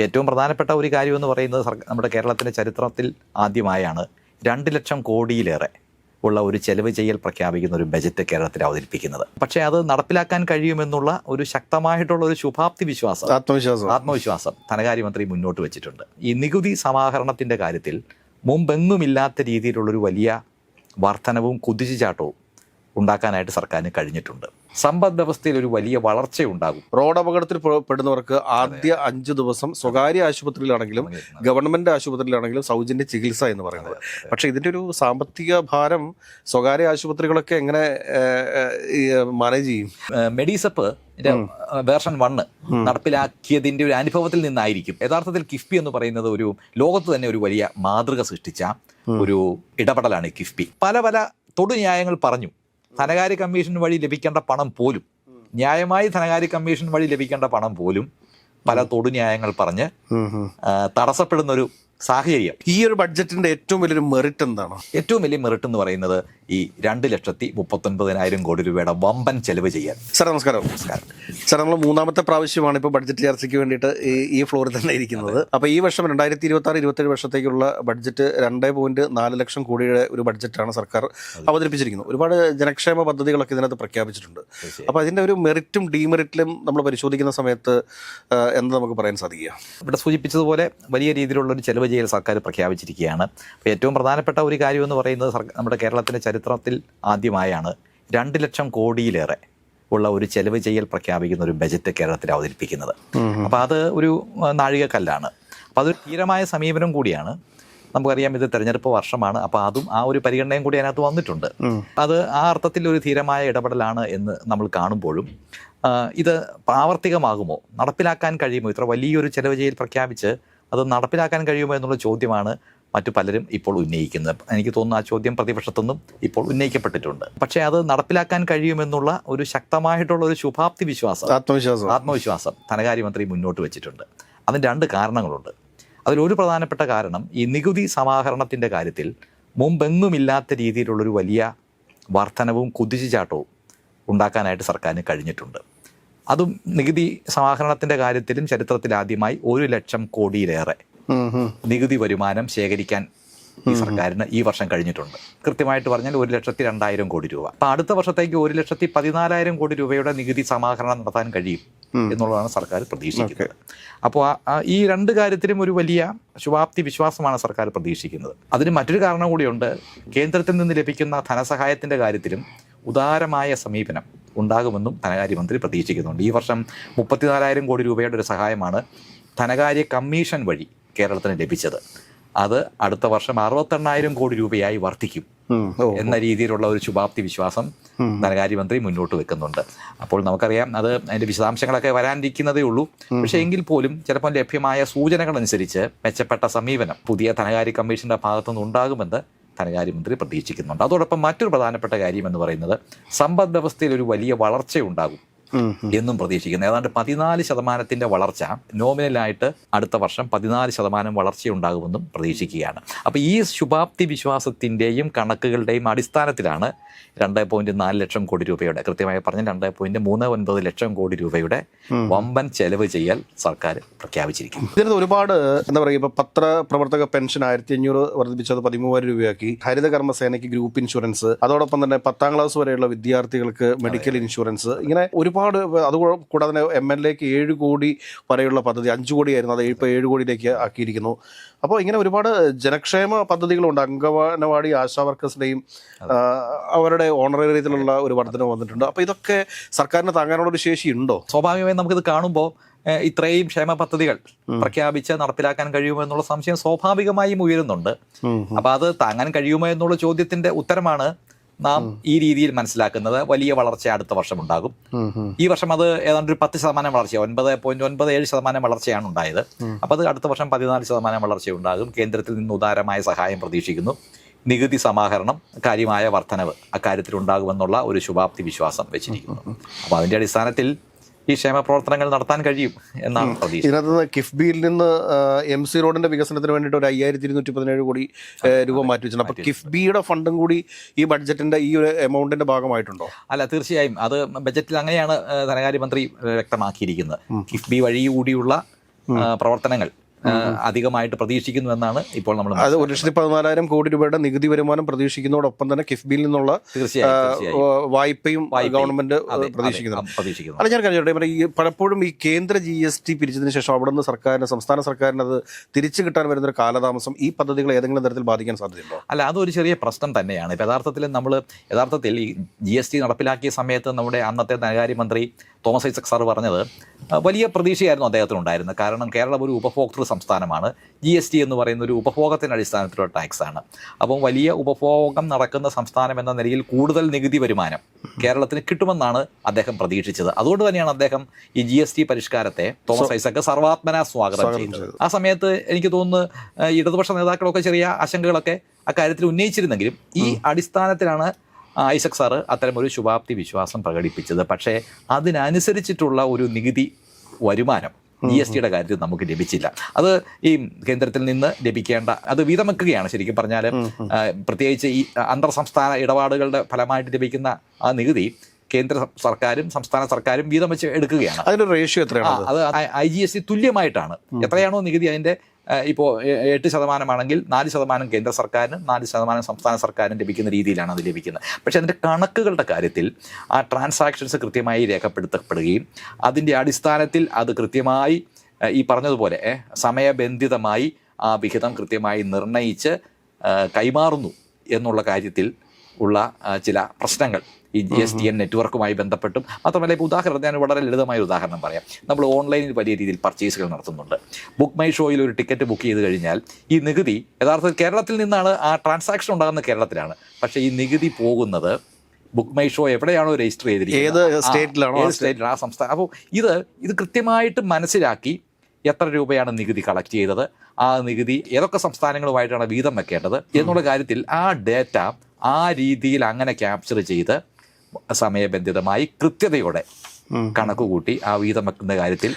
ഏറ്റവും പ്രധാനപ്പെട്ട ഒരു കാര്യമെന്ന് പറയുന്നത് നമ്മുടെ കേരളത്തിൻ്റെ ചരിത്രത്തിൽ ആദ്യമായാണ് 2 ലക്ഷം കോടിയിലേറെ ഉള്ള ഒരു ചെലവ് ചെയ്യൽ പ്രഖ്യാപിക്കുന്ന ഒരു ബജറ്റ് കേരളത്തിൽ അവതരിപ്പിക്കുന്നത്. പക്ഷേ അത് നടപ്പിലാക്കാൻ കഴിയുമെന്നുള്ള ഒരു ശക്തമായിട്ടുള്ള ഒരു ശുഭാപ്തി വിശ്വാസം, ആത്മവിശ്വാസം ധനകാര്യമന്ത്രി മുന്നോട്ട് വെച്ചിട്ടുണ്ട്. ഈ നികുതി സമാഹരണത്തിൻ്റെ കാര്യത്തിൽ മുമ്പെങ്ങുമില്ലാത്ത രീതിയിലുള്ളൊരു വലിയ വർധനവും കുതിച്ചുചാട്ടവും ഉണ്ടാക്കാനായിട്ട് സർക്കാരിന് കഴിഞ്ഞിട്ടുണ്ട്. സമ്പദ് വ്യവസ്ഥയിൽ ഒരു വലിയ വളർച്ചയുണ്ടാകും. റോഡ് അപകടത്തിൽ പെടുന്നവർക്ക് ആദ്യ 5 ദിവസം സ്വകാര്യ ആശുപത്രിയിലാണെങ്കിലും ഗവൺമെന്റ് ആശുപത്രിയിലാണെങ്കിലും സൗജന്യ ചികിത്സ എന്ന് പറയുന്നത്. പക്ഷേ ഇതിന്റെ ഒരു സാമ്പത്തിക ഭാരം സ്വകാര്യ ആശുപത്രികളൊക്കെ എങ്ങനെ മാനേജ് ചെയ്യും? മെഡിസെപ്പ് വേർഷൻ 1 നടപ്പിലാക്കിയതിന്റെ ഒരു അനുഭവത്തിൽ നിന്നായിരിക്കും. യഥാർത്ഥത്തിൽ കിഫ്ബി എന്ന് പറയുന്നത് ഒരു ലോകത്ത് തന്നെ ഒരു വലിയ മാതൃക സൃഷ്ടിച്ച ഒരു ഇടപെടലാണ് കിഫ്ബി. പല തൊടുന്യായങ്ങൾ പറഞ്ഞു. ധനകാര്യ കമ്മീഷൻ വഴി ലഭിക്കേണ്ട പണം പോലും, ന്യായമായി ധനകാര്യ കമ്മീഷൻ വഴി ലഭിക്കേണ്ട പണം പോലും പല തൊടുന്യായങ്ങൾ പറഞ്ഞ് തടസ്സപ്പെടുന്ന ഒരു സാഹചര്യം. ഈ ഒരു ബഡ്ജറ്റിന്റെ ഏറ്റവും വലിയൊരു മെറിറ്റ് എന്താണ്? ഏറ്റവും വലിയ മെറിറ്റ് എന്ന് പറയുന്നത് ഈ 2,39,000 കോടി രൂപയുടെ വമ്പൻ ചെലവ് ചെയ്യാൻ. സാർ നമസ്കാരം. സാർ, നമ്മൾ 3ാമത്തെ പ്രാവശ്യമാണ് ഇപ്പോൾ ബഡ്ജറ്റ് ചർച്ചയ്ക്ക് വേണ്ടിയിട്ട് ഈ ഫ്ലോറിൽ തന്നെ ഇരിക്കുന്നത്. അപ്പോൾ ഈ വർഷം 2026-27 വർഷത്തേക്കുള്ള ബഡ്ജറ്റ് 2.4 ലക്ഷം കോടിയുടെ ഒരു ബഡ്ജറ്റാണ് സർക്കാർ അവതരിപ്പിച്ചിരിക്കുന്നത്. ഒരുപാട് ജനക്ഷേമ പദ്ധതികളൊക്കെ ഇതിനകത്ത് പ്രഖ്യാപിച്ചിട്ടുണ്ട്. അപ്പോൾ അതിൻ്റെ ഒരു മെറിറ്റും ഡീമെറിറ്റിലും നമ്മൾ പരിശോധിക്കുന്ന സമയത്ത് എന്താ നമുക്ക് പറയാൻ സാധിക്കുക? ഇവിടെ സൂചിപ്പിച്ചതുപോലെ വലിയ രീതിയിലുള്ള ഒരു ചെലവ് ചെയ്യൽ സർക്കാർ പ്രഖ്യാപിച്ചിരിക്കുകയാണ്. അപ്പോൾ ഏറ്റവും പ്രധാനപ്പെട്ട ഒരു കാര്യം എന്ന് പറയുന്നത് നമ്മുടെ കേരളത്തിൻ്റെ ചരിത്രത്തിൽ ആദ്യമായാണ് 2 ലക്ഷം കോടിയിലേറെ ഉള്ള ഒരു ചെലവ് ചെയ്യൽ പ്രഖ്യാപിക്കുന്ന ഒരു ബജറ്റ് കേരളത്തിൽ അവതരിപ്പിക്കുന്നത്. അപ്പോൾ അത് ഒരു നാഴികക്കല്ലാണ്. അപ്പോൾ അതൊരു ധീരമായ സമീപനം കൂടിയാണ്. നമുക്കറിയാം, ഇത് തെരഞ്ഞെടുപ്പ് വർഷമാണ്. അപ്പോൾ അതും ആ ഒരു പരിഗണനയും കൂടി അതിനകത്ത് വന്നിട്ടുണ്ട്. അത് ആ അർത്ഥത്തിൽ ഒരു ധീരമായ ഇടപെടലാണ് എന്ന് നമ്മൾ കാണുമ്പോഴും ഇത് പ്രാവർത്തികമാകുമോ, നടപ്പിലാക്കാൻ കഴിയുമോ, ഇത്ര വലിയൊരു ചെലവ് ചെയ്യൽ പ്രഖ്യാപിച്ച് അത് നടപ്പിലാക്കാൻ കഴിയുമോ എന്നുള്ള ചോദ്യമാണ് മറ്റു പലരും ഇപ്പോൾ ഉന്നയിക്കുന്നത്. എനിക്ക് തോന്നുന്നു ആ ചോദ്യം പ്രതിപക്ഷത്തുനിന്നും ഇപ്പോൾ ഉന്നയിക്കപ്പെട്ടിട്ടുണ്ട്. പക്ഷേ അത് നടപ്പിലാക്കാൻ കഴിയുമെന്നുള്ള ഒരു ശക്തമായിട്ടുള്ള ഒരു ശുഭാപ്തി വിശ്വാസം, ആത്മവിശ്വാസം ധനകാര്യമന്ത്രി മുന്നോട്ട് വെച്ചിട്ടുണ്ട്. അതിന് 2 കാരണങ്ങളുണ്ട്. അതിലൊരു പ്രധാനപ്പെട്ട കാരണം ഈ നികുതി സമാഹരണത്തിൻ്റെ കാര്യത്തിൽ മുമ്പെങ്ങുമില്ലാത്ത രീതിയിലുള്ളൊരു വലിയ വർധനവും കുതിച്ചുചാട്ടവും ഉണ്ടാക്കാനായിട്ട് സർക്കാരിന് കഴിഞ്ഞിട്ടുണ്ട്. അതും നികുതി സമാഹരണത്തിൻ്റെ കാര്യത്തിലും ചരിത്രത്തിലാദ്യമായി 1 ലക്ഷം കോടിയിലേറെ നികുതി വരുമാനം ശേഖരിക്കാൻ ഈ സർക്കാരിന് ഈ വർഷം കഴിഞ്ഞിട്ടുണ്ട്. കൃത്യമായിട്ട് പറഞ്ഞാൽ 1,02,000 കോടി രൂപ. അപ്പോൾ അടുത്ത വർഷത്തേക്ക് 1,14,000 കോടി രൂപയുടെ നികുതി സമാഹരണം നടത്താൻ കഴിയും എന്നുള്ളതാണ് സർക്കാർ പ്രതീക്ഷിക്കുന്നത്. അപ്പോൾ ഈ 2 കാര്യത്തിലും ഒരു വലിയ ശുഭാപ്തി വിശ്വാസമാണ് സർക്കാർ പ്രതീക്ഷിക്കുന്നത്. അതിന് മറ്റൊരു കാരണം കൂടിയുണ്ട്. കേന്ദ്രത്തിൽ നിന്ന് ലഭിക്കുന്ന ധനസഹായത്തിൻ്റെ കാര്യത്തിലും ഉദാരമായ സമീപനം ഉണ്ടാകുമെന്നും ധനകാര്യമന്ത്രി പ്രതീക്ഷിക്കുന്നുണ്ട്. ഈ വർഷം 34,000 കോടി രൂപയുടെ ഒരു സഹായമാണ് ധനകാര്യ കമ്മീഷൻ വഴി കേരളത്തിന് ലഭിച്ചത്. അത് അടുത്ത വർഷം 68,000 കോടി രൂപയായി വർദ്ധിക്കും എന്ന രീതിയിലുള്ള ഒരു ശുഭാപ്തി വിശ്വാസം ധനകാര്യമന്ത്രി മുന്നോട്ട് വെക്കുന്നുണ്ട്. അപ്പോൾ നമുക്കറിയാം, അത് അതിൻ്റെ വിശദാംശങ്ങളൊക്കെ വരാനിരിക്കുന്നതേ ഉള്ളൂ. പക്ഷേ എങ്കിൽ പോലും ചിലപ്പോൾ ലഭ്യമായ സൂചനകളനുസരിച്ച് മെച്ചപ്പെട്ട സമീപനം പുതിയ ധനകാര്യ കമ്മീഷൻ്റെ ഭാഗത്തുനിന്ന് ഉണ്ടാകുമെന്ന് ധനകാര്യമന്ത്രി പ്രതീക്ഷിക്കുന്നുണ്ട്. അതോടൊപ്പം മറ്റൊരു പ്രധാനപ്പെട്ട കാര്യം എന്ന് പറയുന്നത് സമ്പദ് വ്യവസ്ഥയിൽ ഒരു വലിയ വളർച്ചയുണ്ടാകും എന്നും പ്രതീക്ഷിക്കുന്നു. ഏതാണ്ട് 14% വളർച്ച നോമിനലായിട്ട് അടുത്ത വർഷം 14% വളർച്ചയുണ്ടാകുമെന്നും പ്രതീക്ഷിക്കുകയാണ്. അപ്പോൾ ഈ ശുഭാപ്തി വിശ്വാസത്തിൻ്റെയും കണക്കുകളുടെയും അടിസ്ഥാനത്തിലാണ് 2.4 ലക്ഷം കോടി രൂപയുടെ, കൃത്യമായി പറഞ്ഞ 2.39 ലക്ഷം കോടി രൂപയുടെ വമ്പൻ ചെലവ് ചെയ്യൽ സർക്കാർ പ്രഖ്യാപിച്ചിരിക്കുന്നു. ഇതിന് ഒരുപാട് എന്താ പറയുക, ഇപ്പോൾ പത്രപ്രവർത്തക പെൻഷൻ 1,500 വർദ്ധിപ്പിച്ചത് 13,000 രൂപയാക്കി. ഹരിതകർമ്മസേനയ്ക്ക് ഗ്രൂപ്പ് ഇൻഷുറൻസ്, അതോടൊപ്പം തന്നെ 10ാം ക്ലാസ് വരെയുള്ള വിദ്യാർത്ഥികൾക്ക് മെഡിക്കൽ ഇൻഷുറൻസ്, ഇങ്ങനെ ഒരുപാട്. അതുകൂടാതെ MLAക്ക് 7 കോടി വരെയുള്ള പദ്ധതി 5 കോടിയായിരുന്നു, അത് ഇപ്പോൾ 7 കോടിയിലേക്ക് ആക്കിയിരിക്കുന്നു. അപ്പോൾ ഇങ്ങനെ ഒരുപാട് ജനക്ഷേമ പദ്ധതികളുണ്ട്. അംഗനവാടി ആശാ വർക്കേഴ്സിൻ്റെയും അവരുടെ ഓണറേറിയത്തിലുള്ള ഒരു വർധന വന്നിട്ടുണ്ട്. അപ്പോൾ ഇതൊക്കെ സർക്കാരിന് താങ്ങാനുള്ള ഒരു ശേഷി ഉണ്ടോ? സ്വാഭാവികമായും നമുക്കിത് കാണുമ്പോൾ ഇത്രയും ക്ഷേമ പദ്ധതികൾ പ്രഖ്യാപിച്ച് നടപ്പിലാക്കാൻ കഴിയുമോ എന്നുള്ള സംശയം സ്വാഭാവികമായും ഉയരുന്നുണ്ട്. അപ്പോൾ അത് താങ്ങാൻ കഴിയുമോ എന്നുള്ള ചോദ്യത്തിന്റെ ഉത്തരമാണ് നാം ഈ രീതിയിൽ മനസ്സിലാക്കുന്നത്. വലിയ വളർച്ച അടുത്ത വർഷം ഉണ്ടാകും. ഈ വർഷം അത് ഏതാണ്ട് ഒരു 10% വളർച്ച, 9.97% വളർച്ചയാണ് ഉണ്ടായത്. അപ്പോൾ അത് അടുത്ത വർഷം 14% വളർച്ചയുണ്ടാകും. കേന്ദ്രത്തിൽ നിന്ന് ഉദാരമായ സഹായം പ്രതീക്ഷിക്കുന്നു. നികുതി സമാഹരണം കാര്യമായ വർധനവ് അക്കാര്യത്തിൽ ഉണ്ടാകുമെന്നുള്ള ഒരു ശുഭാപ്തി വിശ്വാസം വെച്ചിരിക്കുന്നു. അപ്പോൾ അതിൻ്റെ അടിസ്ഥാനത്തിൽ ഈ ക്ഷേമ പ്രവർത്തനങ്ങൾ നടത്താൻ കഴിയും എന്നാണ് പ്രതീക്ഷ. ഇതിനകത്ത് കിഫ്ബിയിൽ നിന്ന് MC റോഡിന്റെ വികസനത്തിന് വേണ്ടിയിട്ട് ഒരു 5,217 കോടി രൂപ മാറ്റി വെച്ചിട്ടുണ്ട്. അപ്പോൾ കിഫ്ബിയുടെ ഫണ്ടും കൂടി ഈ ബഡ്ജറ്റിന്റെ ഈ ഒരു എമൗണ്ടിന്റെ ഭാഗമായിട്ടുണ്ടോ? അല്ല, തീർച്ചയായും അത് ബജറ്റിൽ അങ്ങനെയാണ് ധനകാര്യമന്ത്രി വ്യക്തമാക്കിയിരിക്കുന്നത്. കിഫ്ബി വഴി കൂടിയുള്ള പ്രവർത്തനങ്ങൾ അധികമായിട്ട് പ്രതീക്ഷിക്കുന്നു എന്നാണ് ഇപ്പോൾ നമ്മൾ അത് 1,14,000 കോടി രൂപയുടെ നികുതി വരുമാനം പ്രതീക്ഷിക്കുന്നതോടൊപ്പം തന്നെ കിഫ്ബിയിൽ നിന്നുള്ള വായ്പയും ഗവൺമെന്റ് പ്രതീക്ഷിക്കുന്നു. അല്ല, ഞാൻ കഴിഞ്ഞോട്ടെ, ഈ പലപ്പോഴും ഈ കേന്ദ്ര GST പിരിച്ചതിന് ശേഷം അവിടെ നിന്ന് സർക്കാരിന്, സംസ്ഥാന സർക്കാരിന് അത് തിരിച്ചു കിട്ടാൻ വരുന്നൊരു കാലതാമസം ഈ പദ്ധതികൾ ഏതെങ്കിലും തരത്തിൽ ബാധിക്കാൻ സാധ്യതയുണ്ടോ? അല്ല, അതൊരു ചെറിയ പ്രശ്നം തന്നെയാണ്. ഇപ്പം യഥാർത്ഥത്തിൽ ഈ GST നടപ്പിലാക്കിയ സമയത്ത് നമ്മുടെ അന്നത്തെ ധനകാര്യമന്ത്രി തോമസ് ഐസക് സാർ പറഞ്ഞത് വലിയ പ്രതീക്ഷയായിരുന്നു അദ്ദേഹത്തിനുണ്ടായിരുന്നത്. കാരണം കേരളം ഒരു ഉപഭോക്തൃ സംസ്ഥാനമാണ്. GST എന്ന് പറയുന്ന ഒരു ഉപഭോഗത്തിൻ്റെ അടിസ്ഥാനത്തിലുള്ള ടാക്സാണ്. അപ്പം വലിയ ഉപഭോഗം നടക്കുന്ന സംസ്ഥാനം എന്ന നിലയിൽ കൂടുതൽ നികുതി വരുമാനം കേരളത്തിന് കിട്ടുമെന്നാണ് അദ്ദേഹം പ്രതീക്ഷിച്ചത്. അതുകൊണ്ട് തന്നെയാണ് അദ്ദേഹം ഈ GST പരിഷ്കാരത്തെ തോമസ് ഐസക് സർവാത്മന സ്വാഗതം ചെയ്തത്. ആ സമയത്ത് എനിക്ക് തോന്നുന്നു ഇടതുപക്ഷ നേതാക്കളൊക്കെ ചെറിയ ആശങ്കകളൊക്കെ അക്കാര്യത്തിൽ ഉന്നയിച്ചിരുന്നെങ്കിലും ഈ അടിസ്ഥാനത്തിലാണ് ഐസക് സാറ് അത്തരമൊരു ശുഭാപ്തി വിശ്വാസം പ്രകടിപ്പിച്ചത്. പക്ഷേ അതിനനുസരിച്ചിട്ടുള്ള ഒരു നികുതി വരുമാനം GSTയുടെ കാര്യത്തിൽ നമുക്ക് ലഭിച്ചില്ല. അത് ഈ കേന്ദ്രത്തിൽ നിന്ന് ലഭിക്കേണ്ട അത് വീതം വെക്കുകയാണ്. ശരിക്കും പറഞ്ഞാൽ പ്രത്യേകിച്ച് ഈ അന്തർ സംസ്ഥാന ഇടപാടുകളുടെ ഫലമായിട്ട് ലഭിക്കുന്ന ആ നികുതി കേന്ദ്ര സർക്കാരും സംസ്ഥാന സർക്കാരും വീതം വെച്ച് എടുക്കുകയാണ്. അതിന്റെ റേഷ്യോ എത്രയാണ്? അത് IGST തുല്യമായിട്ടാണ്. എത്രയാണോ നികുതി അതിൻ്റെ ഇപ്പോൾ 8% 4% കേന്ദ്ര സർക്കാരിനും 4% സംസ്ഥാന സർക്കാരിനും ലഭിക്കുന്ന രീതിയിലാണ് അത് ലഭിക്കുന്നത്. പക്ഷേ അതിൻ്റെ കണക്കുകളുടെ കാര്യത്തിൽ ആ ട്രാൻസാക്ഷൻസ് കൃത്യമായി രേഖപ്പെടുത്തപ്പെടുകയും അതിൻ്റെ അടിസ്ഥാനത്തിൽ അത് കൃത്യമായി ഈ പറഞ്ഞതുപോലെ സമയബന്ധിതമായി ആ വിഹിതം കൃത്യമായി നിർണയിച്ച് കൈമാറുന്നു എന്നുള്ള കാര്യത്തിൽ ഉള്ള ചില പ്രശ്നങ്ങൾ ഈ GSTN നെറ്റ്വർക്കുമായി ബന്ധപ്പെട്ടും മാത്രമല്ല, ഇപ്പോൾ ഉദാഹരണം ഞാൻ വളരെ ലളിതമായ ഉദാഹരണം പറയാം. നമ്മൾ ഓൺലൈനിൽ വലിയ രീതിയിൽ പർച്ചേസുകൾ നടത്തുന്നുണ്ട്. ബുക്ക് മൈ ഷോയിൽ ഒരു ടിക്കറ്റ് ബുക്ക് ചെയ്ത് കഴിഞ്ഞാൽ ഈ നികുതി യഥാർത്ഥത്തിൽ കേരളത്തിൽ നിന്നാണ്, ആ ട്രാൻസാക്ഷൻ ഉണ്ടാകുന്ന കേരളത്തിലാണ്. പക്ഷേ ഈ നികുതി പോകുന്നത് ബുക്ക് മൈ ഷോ എവിടെയാണോ രജിസ്റ്റർ ചെയ്തിരിക്കുന്നത്, ഏത് സ്റ്റേറ്റിലാണോ ആ സംസ്ഥാനം. അപ്പോൾ ഇത് കൃത്യമായിട്ട് മനസ്സിലാക്കി എത്ര രൂപയാണ് നികുതി കളക്ട് ചെയ്തത്, ആ നികുതി ഏതൊക്കെ സംസ്ഥാനങ്ങളുമായിട്ടാണ് വീതം വെക്കേണ്ടത് എന്നുള്ള കാര്യത്തിൽ ആ ഡേറ്റ ആ രീതിയിൽ അങ്ങനെ ക്യാപ്ചർ ചെയ്ത് സമയബന്ധിതമായി കൃത്യതയോടെ കണക്കുകൂട്ടി ആ വീതം വെക്കുന്ന കാര്യത്തിൽ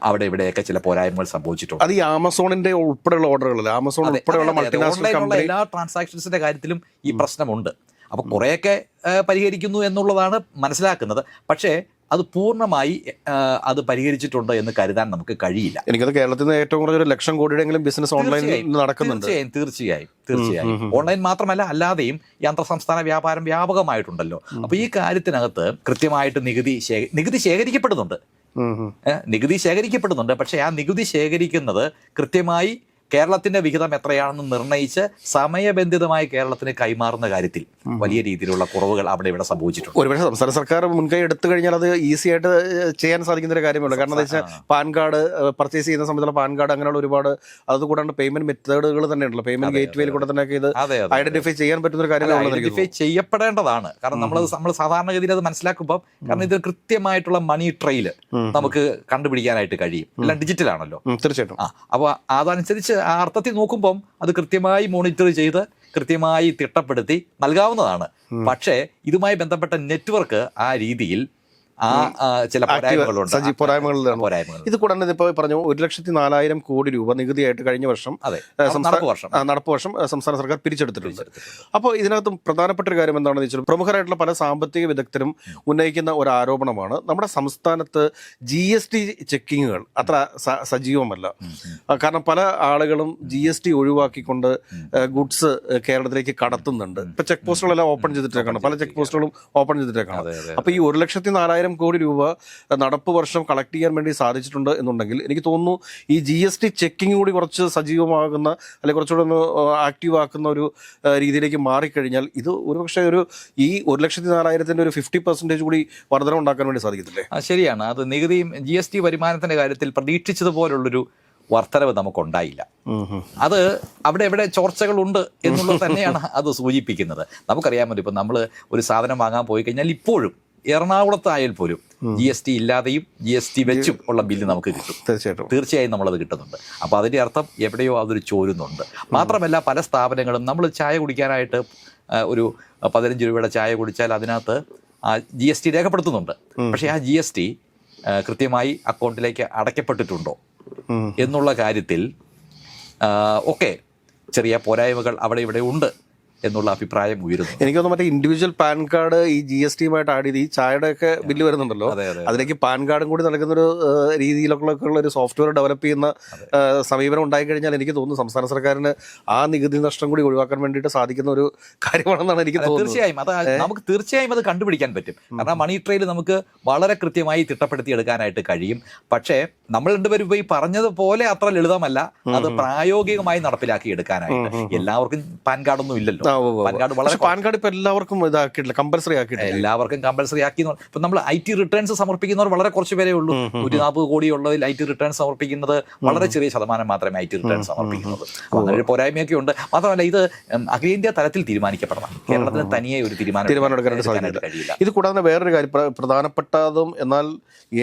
അവിടെ ഇവിടെയൊക്കെ ചില പോരായ്മകൾ സംഭവിച്ചിട്ടുണ്ട്. അത് ഈ ആമസോണിന്റെ ഉൾപ്പെടെയുള്ള ഓർഡറുകൾ, ആമസോൺ ഉൾപ്പെടെയുള്ള മൾട്ടിനാഷണൽ കമ്പനി എല്ലാ ട്രാൻസാക്ഷൻസിന്റെ കാര്യത്തിലും ഈ പ്രശ്നമുണ്ട്. അപ്പോൾ കുറേയൊക്കെ പരിഹരിക്കുന്നു എന്നുള്ളതാണ് മനസ്സിലാക്കുന്നത്. പക്ഷേ അത് പൂർണ്ണമായി അത് പരിഹരിച്ചിട്ടുണ്ട് എന്ന് കരുതാൻ നമുക്ക് കഴിയില്ല. എനിക്കത് കേരളത്തിൽ നിന്ന് ഏറ്റവും കുറഞ്ഞ 1,00,000 കോടിയുടെയെങ്കിലും ബിസിനസ് ഓൺലൈനിൽ നടക്കുന്നുണ്ട്. തീർച്ചയായും ഓൺലൈൻ മാത്രമല്ല, അല്ലാതെയും ഈ അന്തർസംസ്ഥാന വ്യാപാരം വ്യാപകമായിട്ടുണ്ടല്ലോ. അപ്പോൾ ഈ കാര്യത്തിനകത്ത് കൃത്യമായിട്ട് നികുതി ശേഖരിക്കപ്പെടുന്നുണ്ട്. പക്ഷേ ആ നികുതി ശേഖരിക്കുന്നത് കൃത്യമായി കേരളത്തിന്റെ വിഹിതം എത്രയാണെന്ന് നിർണ്ണയിച്ച് സമയബന്ധിതമായി കേരളത്തിന് കൈമാറുന്ന കാര്യത്തിൽ വലിയ രീതിയിലുള്ള കുറവുകൾ അവിടെ ഇവിടെ സംഭവിച്ചിട്ടുണ്ട്. ഒരുപക്ഷെ സംസ്ഥാന സർക്കാർ മുൻകൈ എടുത്തു കഴിഞ്ഞാൽ അത് ഈസി ആയിട്ട് ചെയ്യാൻ സാധിക്കുന്ന ഒരു കാര്യമല്ല. കാരണം എന്താ വെച്ചാൽ പാൻ കാർഡ് പർച്ചേസ് ചെയ്യുന്ന സമയത്തുള്ള പാൻ കാർഡ് അങ്ങനെയുള്ള ഒരുപാട്, അതുകൂടാണ്ട് പേയ്മെന്റ് മെത്തേഡുകൾ തന്നെ ഉണ്ടല്ലോ. പേയ്മെന്റ് ഗേറ്റ്വേയിൽ കൂടെ തന്നെ ഇത് ഐഡന്റിഫൈ ചെയ്യാൻ പറ്റുന്ന ഒരു കാര്യം ഐഡന്റിഫൈ ചെയ്യപ്പെടേണ്ടതാണ്. കാരണം നമ്മൾ സാധാരണഗതിയിൽ അത് മനസ്സിലാക്കുമ്പോൾ, കാരണം ഇത് കൃത്യമായിട്ടുള്ള മണി ട്രെയിൽ നമുക്ക് കണ്ടുപിടിക്കാനായിട്ട് കഴിയും. എല്ലാം ഡിജിറ്റൽ ആണല്ലോ. തീർച്ചയായിട്ടും. അപ്പോൾ അതനുസരിച്ച് ആ അർത്ഥത്തിൽ നോക്കുമ്പം അത് കൃത്യമായി മോണിറ്റർ ചെയ്ത് കൃത്യമായി തിട്ടപ്പെടുത്തി നൽകാവുന്നതാണ്. പക്ഷേ ഇതുമായി ബന്ധപ്പെട്ട നെറ്റ്വർക്ക് ആ രീതിയിൽ ചില പോരായ്മകളുണ്ട്. ഇത് കൂടാതെ ഇപ്പോൾ പറഞ്ഞു 1,04,000 കോടി രൂപ നികുതിയായിട്ട് കഴിഞ്ഞ വർഷം നടപ്പ് വർഷം സംസ്ഥാന സർക്കാർ പിരിച്ചെടുത്തിട്ടുണ്ട്. അപ്പോൾ ഇതിനകത്തും പ്രധാനപ്പെട്ട ഒരു കാര്യം എന്താണെന്ന് വെച്ചാൽ, പ്രമുഖരായിട്ടുള്ള പല സാമ്പത്തിക വിദഗ്ധരും ഉന്നയിക്കുന്ന ഒരു ആരോപണമാണ്, നമ്മുടെ സംസ്ഥാനത്ത് GST ചെക്കിങ്ങുകൾ അത്ര സജീവമല്ല. കാരണം പല ആളുകളും GST ഒഴിവാക്കിക്കൊണ്ട് ഗുഡ്സ് കേരളത്തിലേക്ക് കടത്തുന്നുണ്ട്. ഇപ്പൊ ചെക്ക് പോസ്റ്റുകളെല്ലാം ഓപ്പൺ ചെയ്തിട്ടേക്കാണ്, പല ചെക്ക് പോസ്റ്റുകളും ഓപ്പൺ ചെയ്തിട്ടേക്കാണ്. അപ്പോൾ ഈ 1,04,000 കോടി രൂപ നടപ്പ് വർഷം കളക്ട് ചെയ്യാൻ വേണ്ടി സാധിച്ചിട്ടുണ്ട് എന്നുണ്ടെങ്കിൽ എനിക്ക് തോന്നുന്നു ഈ GST ചെക്കിംഗ് കൂടി കുറച്ച് സജീവമാകുന്ന, അല്ലെങ്കിൽ കുറച്ചുകൂടെ ഒന്ന് ആക്റ്റീവ് ആക്കുന്ന ഒരു രീതിയിലേക്ക് മാറിക്കഴിഞ്ഞാൽ ഇത് ഒരുപക്ഷെ ഈ 1,04,000 ഒരു 50% കൂടി വർധന ഉണ്ടാക്കാൻ വേണ്ടി സാധിക്കത്തില്ലേ? ശരിയാണ്. അത് നികുതിയും GST വരുമാനത്തിന്റെ കാര്യത്തിൽ പ്രതീക്ഷിച്ചതുപോലുള്ളൊരു വർധനവ് നമുക്കുണ്ടായില്ല. അത് അവിടെ എവിടെ ചോർച്ചകളുണ്ട് എന്നുള്ളത് തന്നെയാണ് അത് സൂചിപ്പിക്കുന്നത്. നമുക്കറിയാമല്ലോ, ഇപ്പം നമ്മൾ ഒരു സാധനം വാങ്ങാൻ പോയി കഴിഞ്ഞാൽ ഇപ്പോഴും എറണാകുളത്തായാൽ പോലും GST ഇല്ലാതെയും GST വെച്ചും ഉള്ള ബില്ല് നമുക്ക് കിട്ടും. തീർച്ചയായും നമ്മളത് കിട്ടുന്നുണ്ട്. അപ്പോൾ അതിൻ്റെ അർത്ഥം എവിടെയോ അതൊരു ചോരുന്നുണ്ട്. മാത്രമല്ല, പല സ്ഥാപനങ്ങളും നമ്മൾ ചായ കുടിക്കാനായിട്ട് ഒരു 15 രൂപയുടെ ചായ കുടിച്ചാൽ അതിനകത്ത് GST രേഖപ്പെടുത്തുന്നുണ്ട്. പക്ഷേ ആ GST കൃത്യമായി അക്കൗണ്ടിലേക്ക് അടയ്ക്കപ്പെട്ടിട്ടുണ്ടോ എന്നുള്ള കാര്യത്തിൽ ഒക്കെ ചെറിയ പോരായ്മകൾ അവിടെ ഇവിടെ ഉണ്ട് എന്നുള്ള അഭിപ്രായം ഉയരുന്നു. എനിക്കൊന്നും മറ്റേ ഇൻഡിവിജ്വൽ പാൻ കാർഡ് ഈ GST-യുമായിട്ട് ആഡ് ചെയ്ത് ഈ ചായയുടെ ഒക്കെ ബില്ല് വരുന്നുണ്ടല്ലോ, അതിലേക്ക് പാൻ കാർഡും കൂടി നൽകുന്നൊരു രീതിയിലൊക്കെ ഉള്ള ഒരു സോഫ്റ്റ്വെയർ ഡെവലപ്പ് ചെയ്യുന്ന സമീപനം ഉണ്ടായിക്കഴിഞ്ഞാൽ എനിക്ക് തോന്നുന്നു സംസ്ഥാന സർക്കാരിന് ആ നികുതി നഷ്ടം കൂടി ഒഴിവാക്കാൻ വേണ്ടിയിട്ട് സാധിക്കുന്ന ഒരു കാര്യമാണെന്നാണ് എനിക്ക് തോന്നുന്നത്. തീർച്ചയായും നമുക്ക് തീർച്ചയായും അത് കണ്ടുപിടിക്കാൻ പറ്റും. കാരണം മണി ട്രെയിൽ നമുക്ക് വളരെ കൃത്യമായി തിട്ടപ്പെടുത്തി എടുക്കാനായിട്ട് കഴിയും. പക്ഷേ നമ്മൾ രണ്ടുപേരും പോയി പറഞ്ഞതുപോലെ അത്ര ലളിതമല്ല അത് പ്രായോഗികമായി നടപ്പിലാക്കി എടുക്കാനായിട്ട്. എല്ലാവർക്കും പാൻ കാർഡൊന്നും ഇല്ലല്ലോ. പാൻ കാർഡ് ഇപ്പൊ എല്ലാവർക്കും ഇതാക്കിയിട്ടില്ല, കമ്പൽസറി ആക്കിയിട്ടില്ല. എല്ലാവർക്കും കമ്പൽസറി ആക്കി. ഇപ്പൊ നമ്മൾ IT റിട്ടേൺസ് സമർപ്പിക്കുന്നവർ വളരെ കുറച്ച് പേരേ ഉള്ളൂ. 140 കോടിയുള്ളതിൽ IT റിട്ടേൺസ് സമർപ്പിക്കുന്നത് വളരെ ചെറിയ ശതമാനം മാത്രമേ IT റിട്ടേൺസ് സമർപ്പിക്കുന്നത്. അപ്പൊ അങ്ങനെ ഒരു പോരായ്മയൊക്കെ ഉണ്ട്. മാത്രമല്ല ഇത് അഖിലേന്ത്യാ തലത്തിൽ തീരുമാനിക്കപ്പെടണം. കേരളത്തിന് തനിയെ ഒരു തീരുമാനം എടുക്കാനായിട്ട് കഴിയില്ല. ഇത് കൂടാതെ വേറൊരു കാര്യം, പ്രധാനപ്പെട്ടതും എന്നാൽ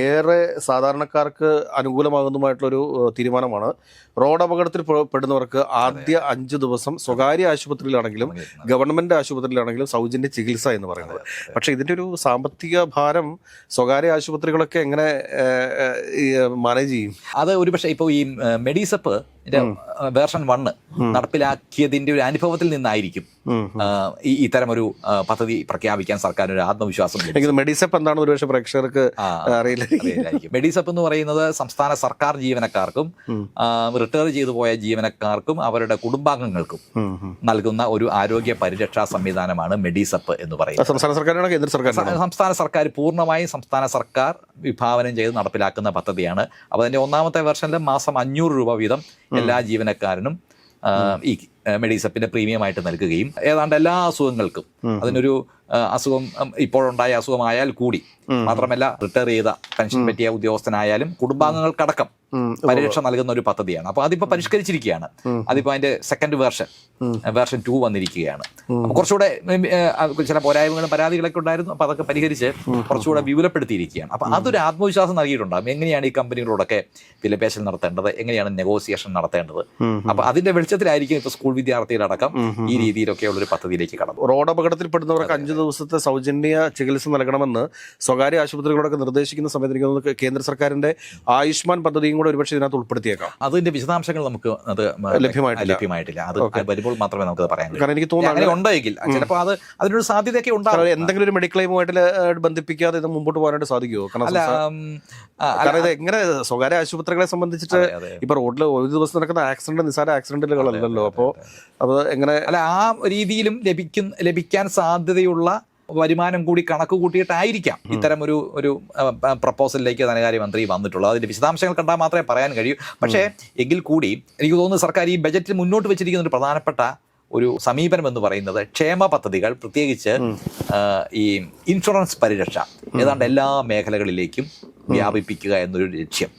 ഏറെ സാധാരണക്കാർക്ക് അനുകൂലമാകുന്നതുമായിട്ടുള്ളൊരു തീരുമാനമാണ് റോഡ് അപകടത്തിൽ പെടുന്നവർക്ക് ആദ്യ 5 ദിവസം സ്വകാര്യ ആശുപത്രിയിലാണെങ്കിലും ഗവൺമെന്റ് ആശുപത്രിയിലാണെങ്കിലും സൗജന്യ ചികിത്സ എന്ന് പറയുന്നത്. പക്ഷെ ഇതിന്റെ ഒരു സാമ്പത്തിക ഭാരം സ്വകാര്യ ആശുപത്രികളൊക്കെ എങ്ങനെ മാനേജ് ചെയ്യും? അത് ഒരുപക്ഷെ ഇപ്പോൾ ഈ മെഡിസെപ്പ് വേർഷൻ 1 നടപ്പിലാക്കിയതിന്റെ ഒരു അനുഭവത്തിൽ നിന്നായിരിക്കും ഇത്തരം ഒരു പദ്ധതി പ്രഖ്യാപിക്കാൻ സർക്കാർ ഒരു ആത്മവിശ്വാസം. മെഡിസെപ്പ് എന്താണെന്ന് ഒരുപക്ഷെ പ്രേക്ഷകർക്ക് അറിയില്ലായിരിക്കും. മെഡിസെപ്പ് എന്ന് പറയുന്നത് സംസ്ഥാന സർക്കാർ ജീവനക്കാർക്കും റിട്ടയർ ചെയ്തു പോയ ജീവനക്കാർക്കും അവരുടെ കുടുംബാംഗങ്ങൾക്കും നൽകുന്ന ഒരു ആരോഗ്യ പരിരക്ഷാ സംവിധാനമാണ് മെഡിസെപ്പ് എന്ന് പറയുന്നത്. സംസ്ഥാന സർക്കാർ പൂർണ്ണമായും സംസ്ഥാന സർക്കാർ വിഭാവനം ചെയ്ത് നടപ്പിലാക്കുന്ന പദ്ധതിയാണ്. അപ്പോൾ അതിന്റെ 1ാമത്തെ വെർഷനിൽ മാസം 500 രൂപ വീതം എല്ലാ ജീവനക്കാരനും ഈ മെഡിസെപ്പിന്റെ പ്രീമിയമായിട്ട് നൽകുകയും ഏതാണ്ട് എല്ലാ അസുഖങ്ങൾക്കും അതിനൊരു അസുഖം ഇപ്പോഴുണ്ടായ അസുഖമായാൽ കൂടി മാത്രമല്ല റിട്ടയർ ചെയ്ത പെൻഷൻ പറ്റിയ ഉദ്യോഗസ്ഥനായാലും കുടുംബാംഗങ്ങൾക്കടക്കം പരിരക്ഷ നൽകുന്ന ഒരു പദ്ധതിയാണ്. അപ്പോൾ അതിപ്പോൾ പരിഷ്കരിച്ചിരിക്കുകയാണ്. അതിപ്പോൾ അതിന്റെ സെക്കൻഡ് വേർഷൻ 2 വന്നിരിക്കുകയാണ്. അപ്പോൾ കുറച്ചുകൂടെ ചില പോരായ്മകളും പരാതികളൊക്കെ ഉണ്ടായിരുന്നു. അപ്പോൾ അതൊക്കെ പരിഹരിച്ച് കുറച്ചുകൂടെ വിപുലപ്പെടുത്തിയിരിക്കുകയാണ്. അപ്പോൾ അതൊരു ആത്മവിശ്വാസം നൽകിയിട്ടുണ്ടാകും. എങ്ങനെയാണ് ഈ കമ്പനികളോടൊക്കെ വിലപേശൽ നടത്തേണ്ടത്, എങ്ങനെയാണ് നെഗോസിയേഷൻ നടത്തേണ്ടത്. അപ്പോൾ അതിന്റെ വെളിച്ചത്തിലായിരിക്കും ഇപ്പോൾ സ്കൂൾ വിദ്യാർത്ഥികളടക്കം ഈ രീതിയിലൊക്കെയുള്ള ഒരു പദ്ധതിയിലേക്ക് കടന്നു. റോഡ് അപകടത്തിൽപ്പെടുന്നവർക്ക് 5 ദിവസത്തെ സൗജന്യ ചികിത്സ നൽകണമെന്ന് സ്വകാര്യ ആശുപത്രികളോടൊക്കെ നിർദ്ദേശിക്കുന്ന സമയത്ത് എനിക്ക് തോന്നുന്നു കേന്ദ്ര സർക്കാരിന്റെ ആയുഷ്മാൻ പദ്ധതിയും കൂടെ ഒരുപക്ഷെ ഇതിനകത്ത് ഉൾപ്പെടുത്തിയേക്കാം. അതിന്റെ വിശദാംശങ്ങൾ നമുക്ക് അത് ലഭ്യമായിട്ടില്ല. അത് വരുമ്പോൾ മാത്രമേ നമുക്ക് പറയാൻ കഴിയൂ. കാരണം എനിക്ക് തോന്നുന്നു ഉണ്ടെങ്കിൽ ചിലപ്പോൾ അതിനൊരു സാധ്യതയൊക്കെ ഉണ്ടാകും. എന്തെങ്കിലും ഒരു മെഡിക്കൽ ക്ലെയിമുമായിട്ട് ബന്ധിപ്പിക്കാതെ ഇത് മുമ്പോട്ട് പോകാനായിട്ട് സാധിക്കുമോ? കാരണം ഇത് എങ്ങനെ സ്വകാര്യ ആശുപത്രികളെ സംബന്ധിച്ചിട്ട് ഇപ്പൊ റോഡിൽ ഒരു ദിവസം നടക്കുന്ന ആക്സിഡന്റ് നിസ്സാര ആക്സിഡന്റുകളല്ലല്ലോ. അപ്പോൾ അത് എങ്ങനെ ആ രീതിയിലും ലഭിക്കാൻ സാധ്യതയുള്ള വരുമാനം കൂടി കണക്ക് കൂട്ടിയിട്ടായിരിക്കാം ഇത്തരം ഒരു പ്രപ്പോസലിലേക്ക് ധനകാര്യമന്ത്രി വന്നിട്ടുള്ളത്. അതിന്റെ വിശദാംശങ്ങൾ കണ്ടാൽ മാത്രമേ പറയാൻ കഴിയൂ. പക്ഷേ എങ്കിൽ കൂടി എനിക്ക് തോന്നുന്നു സർക്കാർ ഈ ബജറ്റിൽ മുന്നോട്ട് വെച്ചിരിക്കുന്ന ഒരു പ്രധാനപ്പെട്ട ഒരു സമീപനം എന്ന് പറയുന്നത് ക്ഷേമ പദ്ധതികൾ, പ്രത്യേകിച്ച് ഈ ഇൻഷുറൻസ് പരിരക്ഷ ഏതാണ്ട് എല്ലാ മേഖലകളിലേക്കും വ്യാപിപ്പിക്കുക എന്നൊരു ലക്ഷ്യം.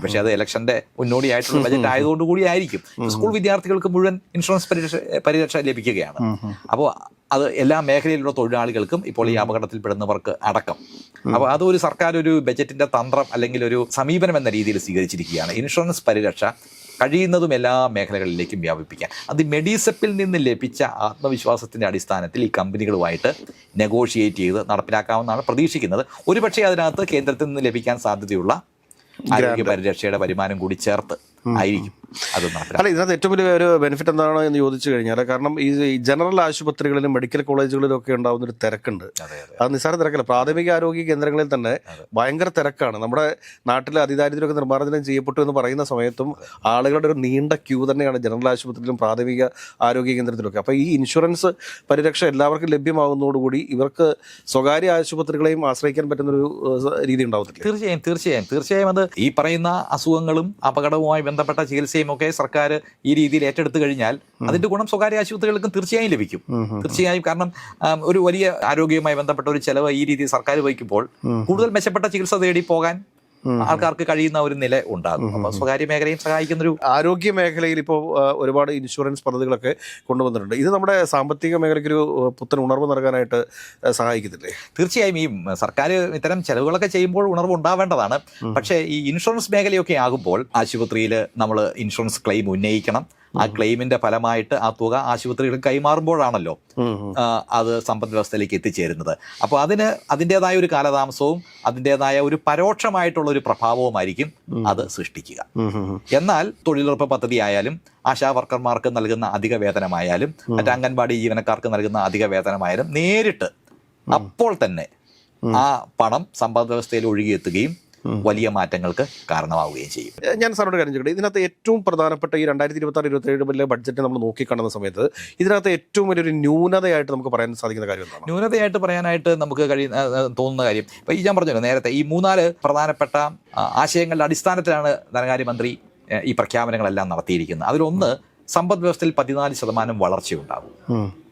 പക്ഷെ അത് ഇലക്ഷന്റെ മുന്നോടിയായിട്ടുള്ള ബജറ്റ് ആയതുകൊണ്ട് കൂടി ആയിരിക്കും. സ്കൂൾ വിദ്യാർത്ഥികൾക്ക് മുഴുവൻ ഇൻഷുറൻസ് പരിരക്ഷ ലഭിക്കുകയാണ്. അപ്പോൾ അത് എല്ലാ മേഖലയിലുള്ള തൊഴിലാളികൾക്കും ഇപ്പോൾ ഈ അപകടത്തിൽപ്പെടുന്നവർക്ക് അടക്കം. അപ്പോൾ അതൊരു സർക്കാർ ഒരു ബജറ്റിന്റെ തന്ത്രം അല്ലെങ്കിൽ ഒരു സമീപനം എന്ന രീതിയിൽ സ്വീകരിച്ചിരിക്കുകയാണ്. ഇൻഷുറൻസ് പരിരക്ഷ കഴിയുന്നതും എല്ലാ മേഖലകളിലേക്കും വ്യാപിപ്പിക്കാൻ. അത് മെഡിസെപ്പിൽ നിന്ന് ലഭിച്ച ആത്മവിശ്വാസത്തിൻ്റെ അടിസ്ഥാനത്തിൽ ഈ കമ്പനികളുമായിട്ട് നെഗോഷിയേറ്റ് ചെയ്ത് നടപ്പിലാക്കാമെന്നാണ് പ്രതീക്ഷിക്കുന്നത്. ഒരുപക്ഷെ അതിനകത്ത് കേന്ദ്രത്തിൽ നിന്ന് ലഭിക്കാൻ സാധ്യതയുള്ള ആരോഗ്യ പരിരക്ഷയുടെ വരുമാനം കൂടി ചേർത്ത് ആയിരിക്കും അത് നടപ്പിലാക്കുക. അല്ല, ഇതിനകത്ത് ഏറ്റവും വലിയ ഒരു ബെനിഫിറ്റ് എന്താണ് എന്ന് ചോദിച്ചു കഴിഞ്ഞാൽ, കാരണം ഈ ജനറൽ ആശുപത്രികളിലും മെഡിക്കൽ കോളേജുകളിലും ഒക്കെ ഉണ്ടാകുന്ന ഒരു തിരക്കുണ്ട്. അത് നിസ്സാര തിരക്കല്ല. പ്രാഥമിക ആരോഗ്യ കേന്ദ്രങ്ങളിൽ തന്നെ ഭയങ്കര തിരക്കാണ്. നമ്മുടെ നാട്ടിലെ അതിദാരിദ്ര്യമൊക്കെ നിർമ്മാർജ്ജനം ചെയ്യപ്പെട്ടു എന്ന് പറയുന്ന സമയത്തും ആളുകളുടെ ഒരു നീണ്ട ക്യൂ തന്നെയാണ് ജനറൽ ആശുപത്രിയിലും പ്രാഥമിക ആരോഗ്യ കേന്ദ്രത്തിലൊക്കെ. അപ്പോൾ ഈ ഇൻഷുറൻസ് പരിരക്ഷ എല്ലാവർക്കും ലഭ്യമാകുന്നതോടുകൂടി ഇവർക്ക് സ്വകാര്യ ആശുപത്രികളെയും ആശ്രയിക്കാൻ പറ്റുന്നൊരു രീതി ഉണ്ടാവത്തില്ല. തീർച്ചയായും അത് ഈ പറയുന്ന അസുഖങ്ങളും അപകടവുമായി ബന്ധപ്പെട്ട ചികിത്സയും ഒക്കെ സർക്കാർ ഈ രീതിയിൽ ഏറ്റെടുത്തു കഴിഞ്ഞാൽ അതിന്റെ ഗുണം സ്വകാര്യ ആശുപത്രികൾക്കും തീർച്ചയായും ലഭിക്കും. തീർച്ചയായും. കാരണം ഒരു വലിയ ആരോഗ്യവുമായി ബന്ധപ്പെട്ട ഒരു ചെലവ് ഈ രീതിയിൽ സർക്കാർ വഹിക്കുമ്പോൾ കൂടുതൽ മെച്ചപ്പെട്ട ചികിത്സ തേടി പോകാൻ ആൾക്കാർക്ക് കഴിയുന്ന ഒരു നില ഉണ്ടാകും. അപ്പോൾ സ്വകാര്യ മേഖലയും സഹായിക്കുന്ന ഒരു ആരോഗ്യ മേഖലയിൽ ഇപ്പോൾ ഒരുപാട് ഇൻഷുറൻസ് പദ്ധതികളൊക്കെ കൊണ്ടുവന്നിട്ടുണ്ട്. ഇത് നമ്മുടെ സാമ്പത്തിക മേഖലയ്ക്കൊരു പുത്തൻ ഉണർവ് നൽകാനായിട്ട് സഹായിക്കത്തില്ലേ? തീർച്ചയായും. ഈ സർക്കാർ ഇത്തരം ചെലവുകളൊക്കെ ചെയ്യുമ്പോൾ ഉണർവ് ഉണ്ടാവേണ്ടതാണ്. പക്ഷേ ഈ ഇൻഷുറൻസ് മേഖലയൊക്കെ ആകുമ്പോൾ ആശുപത്രിയിൽ നമ്മൾ ഇൻഷുറൻസ് ക്ലെയിം ഉന്നയിക്കണം. ആ ക്ലെയിമിന്റെ ഫലമായിട്ട് ആ തുക ആശുപത്രികൾ കൈമാറുമ്പോഴാണല്ലോ അത് സമ്പദ് വ്യവസ്ഥയിലേക്ക് എത്തിച്ചേരുന്നത്. അപ്പോൾ അതിൻ്റെതായ ഒരു കാലതാമസവും അതിൻ്റെതായ ഒരു പരോക്ഷമായിട്ടുള്ള ഒരു പ്രഭാവവുമായിരിക്കും അത് സൃഷ്ടിക്കുക. എന്നാൽ തൊഴിലുറപ്പ് പദ്ധതി ആയാലും ആശാ വർക്കർമാർക്ക് നൽകുന്ന അധിക വേതനമായാലും മറ്റ് അംഗൻവാടി ജീവനക്കാർക്ക് നൽകുന്ന അധിക വേതനമായാലും നേരിട്ട് അപ്പോൾ തന്നെ ആ പണം സമ്പദ് വ്യവസ്ഥയിൽ ഒഴുകിയെത്തുകയും വലിയ മാറ്റങ്ങൾക്ക് കാരണമാവുകയും ചെയ്യും. ഞാൻ സാറിനോട് കാര്യം ചോദിക്കട്ടെ, ഇതിനകത്ത് ഏറ്റവും പ്രധാനപ്പെട്ട ഈ 2026-27 ബഡ്ജറ്റ് നമ്മൾ നോക്കിക്കാണുന്ന സമയത്ത് ഇതിനകത്ത് ഏറ്റവും വലിയൊരു ന്യൂനതയായിട്ട് നമുക്ക് പറയാൻ സാധിക്കുന്ന കാര്യം എന്താണ്? ന്യൂനതയായിട്ട് പറയാനായിട്ട് നമുക്ക് തോന്നുന്ന കാര്യം, ഇപ്പൊ ഈ ഞാൻ പറഞ്ഞല്ലോ നേരത്തെ, ഈ 3-4 പ്രധാനപ്പെട്ട ആശയങ്ങളുടെ അടിസ്ഥാനത്തിലാണ് ധനകാര്യമന്ത്രി ഈ പ്രഖ്യാപനങ്ങളെല്ലാം നടത്തിയിരിക്കുന്നത്. അതിലൊന്ന്, സമ്പദ് വ്യവസ്ഥയിൽ 14% വളർച്ചയുണ്ടാകും.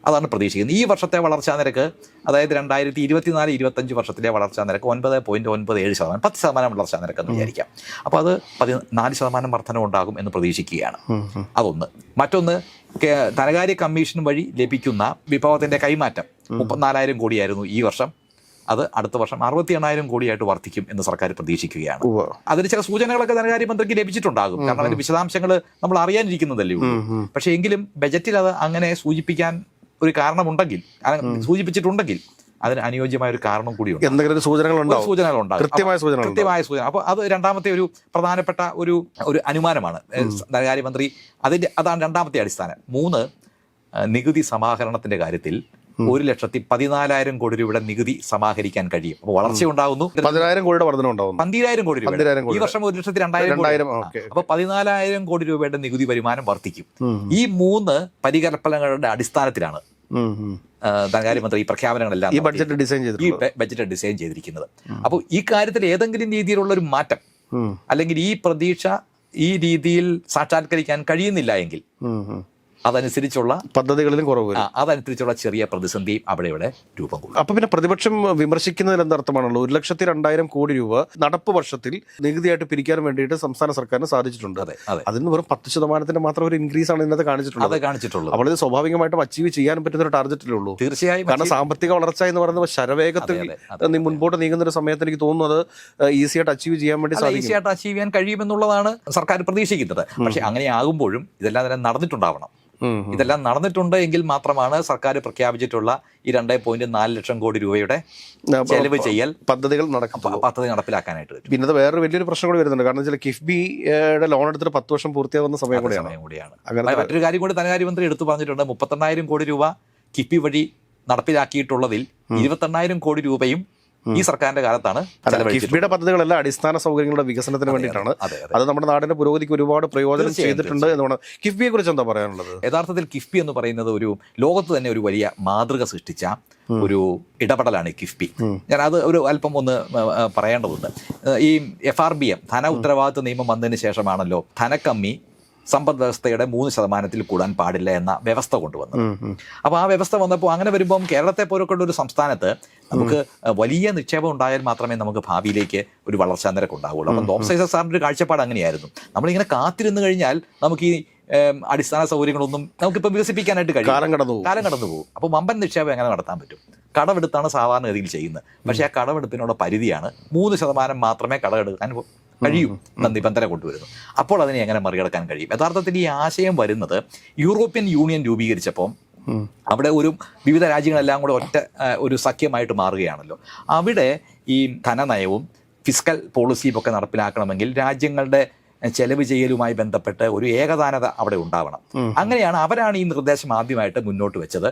അതാണ് പ്രതീക്ഷിക്കുന്നത്. ഈ വർഷത്തെ വളർച്ചാ നിരക്ക്, അതായത് 2024-25 വർഷത്തിലെ വളർച്ചാ നിരക്ക് 9.97%, 10% വളർച്ചാ നിരക്ക് എന്ന് വിചാരിക്കാം. അപ്പോൾ അത് 14% വർധനം ഉണ്ടാകും എന്ന് പ്രതീക്ഷിക്കുകയാണ്. അതൊന്ന്. മറ്റൊന്ന്, ധനകാര്യ കമ്മീഷൻ വഴി ലഭിക്കുന്ന വിഭവത്തിന്റെ കൈമാറ്റം 34,000 കോടിയായിരുന്നു ഈ വർഷം. അത് അടുത്ത വർഷം 68,000 കോടിയായിട്ട് വർദ്ധിക്കും എന്ന് സർക്കാർ പ്രതീക്ഷിക്കുകയാണ്. അതിന് ചില സൂചനകളൊക്കെ ധനകാര്യമന്ത്രിക്ക് ലഭിച്ചിട്ടുണ്ടാകും. കാരണം അതിന്റെ വിശദാംശങ്ങൾ നമ്മൾ അറിയാനിരിക്കുന്നതല്ലേ ഉള്ളൂ. പക്ഷേ എങ്കിലും ബജറ്റിൽ അത് അങ്ങനെ സൂചിപ്പിക്കാൻ ഒരു കാരണമുണ്ടെങ്കിൽ, സൂചിപ്പിച്ചിട്ടുണ്ടെങ്കിൽ അതിന് അനുയോജ്യമായ ഒരു കാരണം കൂടിയുണ്ട്. എന്തെങ്കിലും സൂചനകളുണ്ടാകും, കൃത്യമായ സൂചന. അപ്പോൾ അത് രണ്ടാമത്തെ ഒരു പ്രധാനപ്പെട്ട ഒരു അനുമാനമാണ് ധനകാര്യമന്ത്രി. അതാണ് രണ്ടാമത്തെ അടിസ്ഥാനം. 3, നികുതി സമാഹരണത്തിന്റെ കാര്യത്തിൽ 1,14,000 കോടി രൂപയുടെ നികുതി സമാഹരിക്കാൻ കഴിയും. അപ്പോൾ വളർച്ചയുണ്ടാകുന്നു. 10,000 കോടിയുടെ വർധന ഉണ്ടാവും. 12,000 കോടി രൂപ. ഈ വർഷം 1,02,000. അപ്പൊ 14,000 കോടി രൂപയുടെ നികുതി വരുമാനം വർദ്ധിക്കും. ഈ 3 പരികൽപ്പനകളുടെ അടിസ്ഥാനത്തിലാണ് ധനകാര്യമന്ത്രി ഈ പ്രഖ്യാപനങ്ങളെല്ലാം ഈ ബഡ്ജറ്റ് ഡിസൈൻ ചെയ്തിരിക്കുന്നത്. അപ്പോൾ ഈ കാര്യത്തിൽ ഏതെങ്കിലും രീതിയിലുള്ള ഒരു മാറ്റം, അല്ലെങ്കിൽ ഈ പ്രതീക്ഷ ഈ രീതിയിൽ സാക്ഷാത്കരിക്കാൻ കഴിയുന്നില്ല എങ്കിൽ അതനുസരിച്ചുള്ള പദ്ധതികളിലും കുറവ് വരും. അതനുസരിച്ചുള്ള ചെറിയ പ്രതിസന്ധിയും അവിടെ ഇവിടെ രൂപം കൊള്ളും. അപ്പൊ പിന്നെ പ്രതിപക്ഷം വിമർശിക്കുന്നതിൽ എന്തർത്ഥമാണല്ലോ? 1,02,000 കോടി രൂപ നടപ്പ് വർഷത്തിൽ നികുതിയായിട്ട് പിരിക്കാൻ വേണ്ടിയിട്ട് സംസ്ഥാന സർക്കാരിന് സാധിച്ചിട്ടുണ്ട്. അതിന് വെറും 10% മാത്രം ഒരു ഇൻക്രീസ് ആണ് ഇതിനകത്ത് കാണിച്ചിട്ടുള്ളത്. അപ്പോൾ ഇത് സ്വാഭാവികമായിട്ടും അച്ചീവ് ചെയ്യാൻ പറ്റുന്ന ഒരു ടാർഗറ്റിലേ ഉള്ളൂ. തീർച്ചയായും. കാരണം സാമ്പത്തിക വളർച്ച എന്ന് പറയുന്നത് ശരവേഗത്തിൽ മുൻപോട്ട് നീങ്ങുന്ന ഒരു സമയത്ത് എനിക്ക് തോന്നുന്നത് ഈസിയായിട്ട് അച്ചീവ് ചെയ്യാൻ വേണ്ടി ഈസിയായിട്ട് അച്ചീവ് ചെയ്യാൻ കഴിയുമെന്നുള്ളതാണ് സർക്കാർ പ്രതീക്ഷിക്കുന്നത്. പക്ഷെ അങ്ങനെ ആകുമ്പോഴും ഇതെല്ലാം തന്നെ നടന്നിട്ടുണ്ടാവണം. ഇതെല്ലാം നടന്നിട്ടുണ്ട് എങ്കിൽ മാത്രമാണ് സർക്കാർ പ്രഖ്യാപിച്ചിട്ടുള്ള ഈ 2.4 ലക്ഷം കോടി രൂപയുടെ ചെലവ് ചെയ്യൽ പദ്ധതി നടപ്പിലാക്കാനായിട്ട് പറ്റും. പിന്നെ വേറൊരു വലിയൊരു പ്രശ്നം കൂടി വരുന്നുണ്ട്. കാരണം വെച്ചാൽ കിഫ്ബിയുടെ ലോൺ എടുത്തിട്ട് 10 വർഷം പൂർത്തിയാകുന്ന സമയം കൂടിയാണ്. മറ്റൊരു കാര്യം കൂടി ധനകാര്യമന്ത്രി എടുത്തു പറഞ്ഞിട്ടുണ്ട്. 32,000 കോടി രൂപ കിഫ്ബി വഴി നടപ്പിലാക്കിയിട്ടുള്ളതിൽ 28,000 കോടി രൂപയും ഈ സർക്കാരിന്റെ കാലത്താണ്. കിഫ്ബിയുടെ പദ്ധതികളെല്ലാം അടിസ്ഥാന സൗകര്യങ്ങളുടെ വികസനത്തിന് വേണ്ടിയിട്ടാണ്. അത് നമ്മുടെ നാടിന്റെ പുരോഗതിക്ക് ഒരുപാട് പ്രയോജനം ചെയ്തിട്ടുണ്ട് എന്നാണ്. കിഫ്ബിയെ കുറിച്ച് എന്താ പറയാനുള്ളത്? യഥാർത്ഥത്തിൽ കിഫ്ബി എന്ന് പറയുന്നത് ഒരു ലോകത്ത് തന്നെ ഒരു വലിയ മാതൃക സൃഷ്ടിച്ച ഒരു ഇടപെടലാണ് കിഫ്ബി. ഞാൻ അത് ഒരു അല്പം ഒന്ന് പറയേണ്ടതുണ്ട്. ഈ FRBM ധന ഉത്തരവാദിത്വ നിയമം വന്നതിന് ശേഷമാണല്ലോ ധനക്കമ്മി സമ്പദ് വ്യവസ്ഥയുടെ 3% കൂടാൻ പാടില്ല എന്ന വ്യവസ്ഥ കൊണ്ടുവന്നത്. അപ്പോൾ ആ വ്യവസ്ഥ വന്നപ്പോൾ അങ്ങനെ വരുമ്പം കേരളത്തെ പോലെയുള്ള ഒരു സംസ്ഥാനത്ത് നമുക്ക് വലിയ നിക്ഷേപം ഉണ്ടായാൽ മാത്രമേ നമുക്ക് ഭാവിയിലേക്ക് ഒരു വളർച്ചാ നിരക്ക് ഉണ്ടാവുള്ളൂ. അപ്പം തോമസ് ഐസക് സാറിൻ്റെ ഒരു കാഴ്ചപ്പാട് അങ്ങനെയായിരുന്നു. നമ്മളിങ്ങനെ കാത്തിരുന്ന് കഴിഞ്ഞാൽ നമുക്ക് ഈ അടിസ്ഥാന സൗകര്യങ്ങളൊന്നും നമുക്കിപ്പോൾ വികസിപ്പിക്കാനായിട്ട് കഴിയും. കാലം കടന്നു പോകും. അപ്പോൾ വമ്പൻ നിക്ഷേപം എങ്ങനെ നടത്താൻ പറ്റും? കടമെടുത്താണ് സാധാരണഗതിയിൽ ചെയ്യുന്നത്. പക്ഷേ ആ കടമെടുപ്പിനുള്ള പരിധിയാണ് 3% മാത്രമേ കടമെടുക്കാൻ കഴിയും എന്ന നിബന്ധന കൊണ്ടുവരുന്നു. അപ്പോൾ അതിനെ എങ്ങനെ മറികടക്കാൻ കഴിയും? യഥാർത്ഥത്തിൽ ഈ ആശയം വരുന്നത് യൂറോപ്യൻ യൂണിയൻ രൂപീകരിച്ചപ്പോൾ അവിടെ വിവിധ രാജ്യങ്ങളെല്ലാം കൂടെ ഒറ്റ ഒരു സഖ്യമായിട്ട് മാറുകയാണല്ലോ. അവിടെ ഈ ധനനയവും ഫിസ്ക്കൽ പോളിസിയും ഒക്കെ നടപ്പിലാക്കണമെങ്കിൽ രാജ്യങ്ങളുടെ ചെലവ് ചെയ്യലുമായി ബന്ധപ്പെട്ട് ഒരു ഏകതാനത അവിടെ ഉണ്ടാവണം. അങ്ങനെയാണ് അവരാണ് ഈ നിർദ്ദേശം ആദ്യമായിട്ട് മുന്നോട്ട് വെച്ചത്.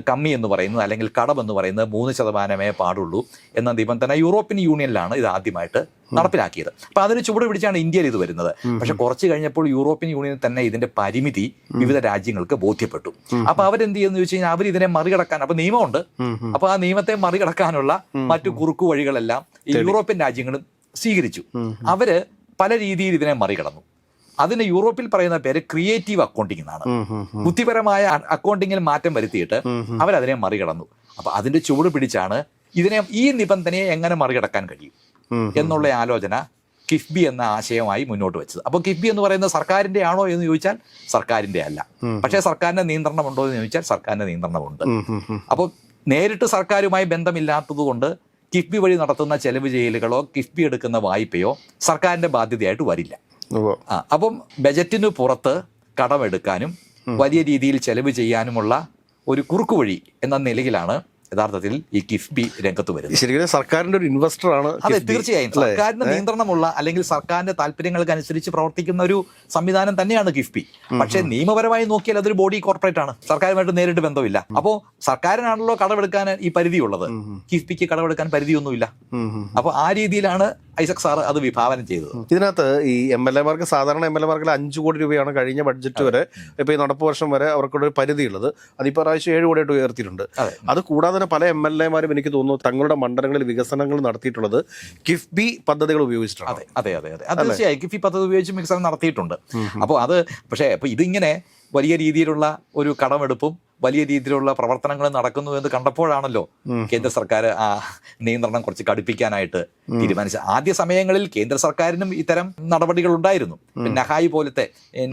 കമ്മി എന്ന് പറയുന്നത് അല്ലെങ്കിൽ കടം എന്ന് പറയുന്നത് 3% പാടുള്ളൂ എന്ന നിബന്ധന യൂറോപ്യൻ യൂണിയനിലാണ് ഇത് ആദ്യമായിട്ട് നടപ്പിലാക്കിയത്. അപ്പം അതിന് ചുവട് പിടിച്ചാണ് ഇന്ത്യയിൽ ഇത് വരുന്നത്. പക്ഷെ കുറച്ച് കഴിഞ്ഞപ്പോൾ യൂറോപ്യൻ യൂണിയൻ തന്നെ ഇതിന്റെ പരിമിതി വിവിധ രാജ്യങ്ങൾക്ക് ബോധ്യപ്പെട്ടു. അപ്പൊ അവരെന്ത് ചെയ്യുന്നു ചോദിച്ചു കഴിഞ്ഞാൽ അവർ ഇതിനെ മറികടക്കാൻ, അപ്പൊ നിയമമുണ്ട്, അപ്പൊ ആ നിയമത്തെ മറികടക്കാനുള്ള മറ്റു കുറുക്കു വഴികളെല്ലാം ഈ യൂറോപ്യൻ രാജ്യങ്ങളും സ്വീകരിച്ചു. അവര് പല രീതിയിൽ ഇതിനെ മറികടന്നു. അതിന് യൂറോപ്പിൽ പറയുന്ന പേര് ക്രിയേറ്റീവ് അക്കൗണ്ടിംഗ് എന്നാണ്. ബുദ്ധിപരമായ അക്കൗണ്ടിങ്ങിൽ മാറ്റം വരുത്തിയിട്ട് അവരതിനെ മറികടന്നു. അപ്പൊ അതിന്റെ ചുവട് പിടിച്ചാണ് ഈ നിബന്ധനയെ എങ്ങനെ മറികടക്കാൻ കഴിയും എന്നുള്ള ആലോചന കിഫ്ബി എന്ന ആശയമായി മുന്നോട്ട് വെച്ചത്. അപ്പോൾ കിഫ്ബി എന്ന് പറയുന്നത് സർക്കാരിന്റെ ആണോ എന്ന് ചോദിച്ചാൽ സർക്കാരിന്റെ അല്ല. പക്ഷേ സർക്കാരിന്റെ നിയന്ത്രണമുണ്ടോ എന്ന് ചോദിച്ചാൽ സർക്കാരിന്റെ നിയന്ത്രണമുണ്ട്. അപ്പോൾ നേരിട്ട് സർക്കാരുമായി ബന്ധമില്ലാത്തത് കൊണ്ട് കിഫ്ബി വഴി നടത്തുന്ന ചെലവ് ചെയ്യലുകളോ കിഫ്ബി എടുക്കുന്ന വായ്പയോ സർക്കാരിന്റെ ബാധ്യതയായിട്ട് വരില്ല. അപ്പം ബജറ്റിന് പുറത്ത് കടമെടുക്കാനും വലിയ രീതിയിൽ ചെലവ് ചെയ്യാനുമുള്ള ഒരു കുറുക്കുവഴി എന്ന നിലയിലാണ് യഥാർത്ഥത്തിൽ ഈ കിഫ്ബി രംഗത്ത് വരുന്നത്. ശരിക്കും സർക്കാരിന്റെ ഒരു ഇൻവെസ്റ്റർ ആണ്. അതെ, തീർച്ചയായും സർക്കാരിന് നിയന്ത്രണമുള്ള അല്ലെങ്കിൽ സർക്കാരിന്റെ താല്പര്യങ്ങൾക്ക് അനുസരിച്ച് പ്രവർത്തിക്കുന്ന ഒരു സംവിധാനം തന്നെയാണ് കിഫ്ബി. പക്ഷേ നിയമപരമായി നോക്കിയാൽ അതൊരു ബോഡി കോർപ്പറേറ്റ് ആണ്, സർക്കാരുമായിട്ട് നേരിട്ട് ബന്ധമില്ല. അപ്പോൾ സർക്കാരിനാണല്ലോ കടമെടുക്കാൻ ഈ പരിധിയുള്ളത്, കിഫ്ബിക്ക് കടമെടുക്കാൻ പരിധിയൊന്നുമില്ല. അപ്പോൾ ആ രീതിയിലാണ് ഐസക് സാർ അത് വിഭാവനം ചെയ്തത്. ഇതിനകത്ത് ഈ MLA-മാർക്ക് സാധാരണ MLA-മാർക്ക് 5 കോടി രൂപയാണ് കഴിഞ്ഞ ബഡ്ജറ്റ് വരെ, ഇപ്പൊ ഈ നടപ്പ് വർഷം വരെ അവർക്കൊരു പരിധിയുള്ളത്. അതിപ്പോ പ്രാവശ്യം 7 കോടിയായിട്ട് ഉയർത്തിയിട്ടുണ്ട്. അത് കൂടാതെ തന്നെ പല MLA-മാരും എനിക്ക് തോന്നുന്നു തങ്ങളുടെ മണ്ഡലങ്ങളിൽ വികസനങ്ങൾ നടത്തിയിട്ടുള്ളത് കിഫ്ബി പദ്ധതികൾ ഉപയോഗിച്ചിട്ടാണ്. അതെ അതെ അതെ അതെ തീർച്ചയായും കിഫ്ബി പദ്ധതി ഉപയോഗിച്ച് വികസനം നടത്തിയിട്ടുണ്ട്. അപ്പോൾ അത് പക്ഷേ അപ്പോൾ ഇതിങ്ങനെ വലിയ രീതിയിലുള്ള ഒരു കടമെടുപ്പും വലിയ രീതിയിലുള്ള പ്രവർത്തനങ്ങൾ നടക്കുന്നു എന്ന് കണ്ടപ്പോഴാണല്ലോ കേന്ദ്ര സർക്കാർ ആ നിയന്ത്രണം കുറച്ച് കടുപ്പിക്കാനായിട്ട് തീരുമാനിച്ചത്. ആദ്യ സമയങ്ങളിൽ കേന്ദ്ര സർക്കാരിനും ഇത്തരം നടപടികൾ ഉണ്ടായിരുന്നു. നഹായി പോലത്തെ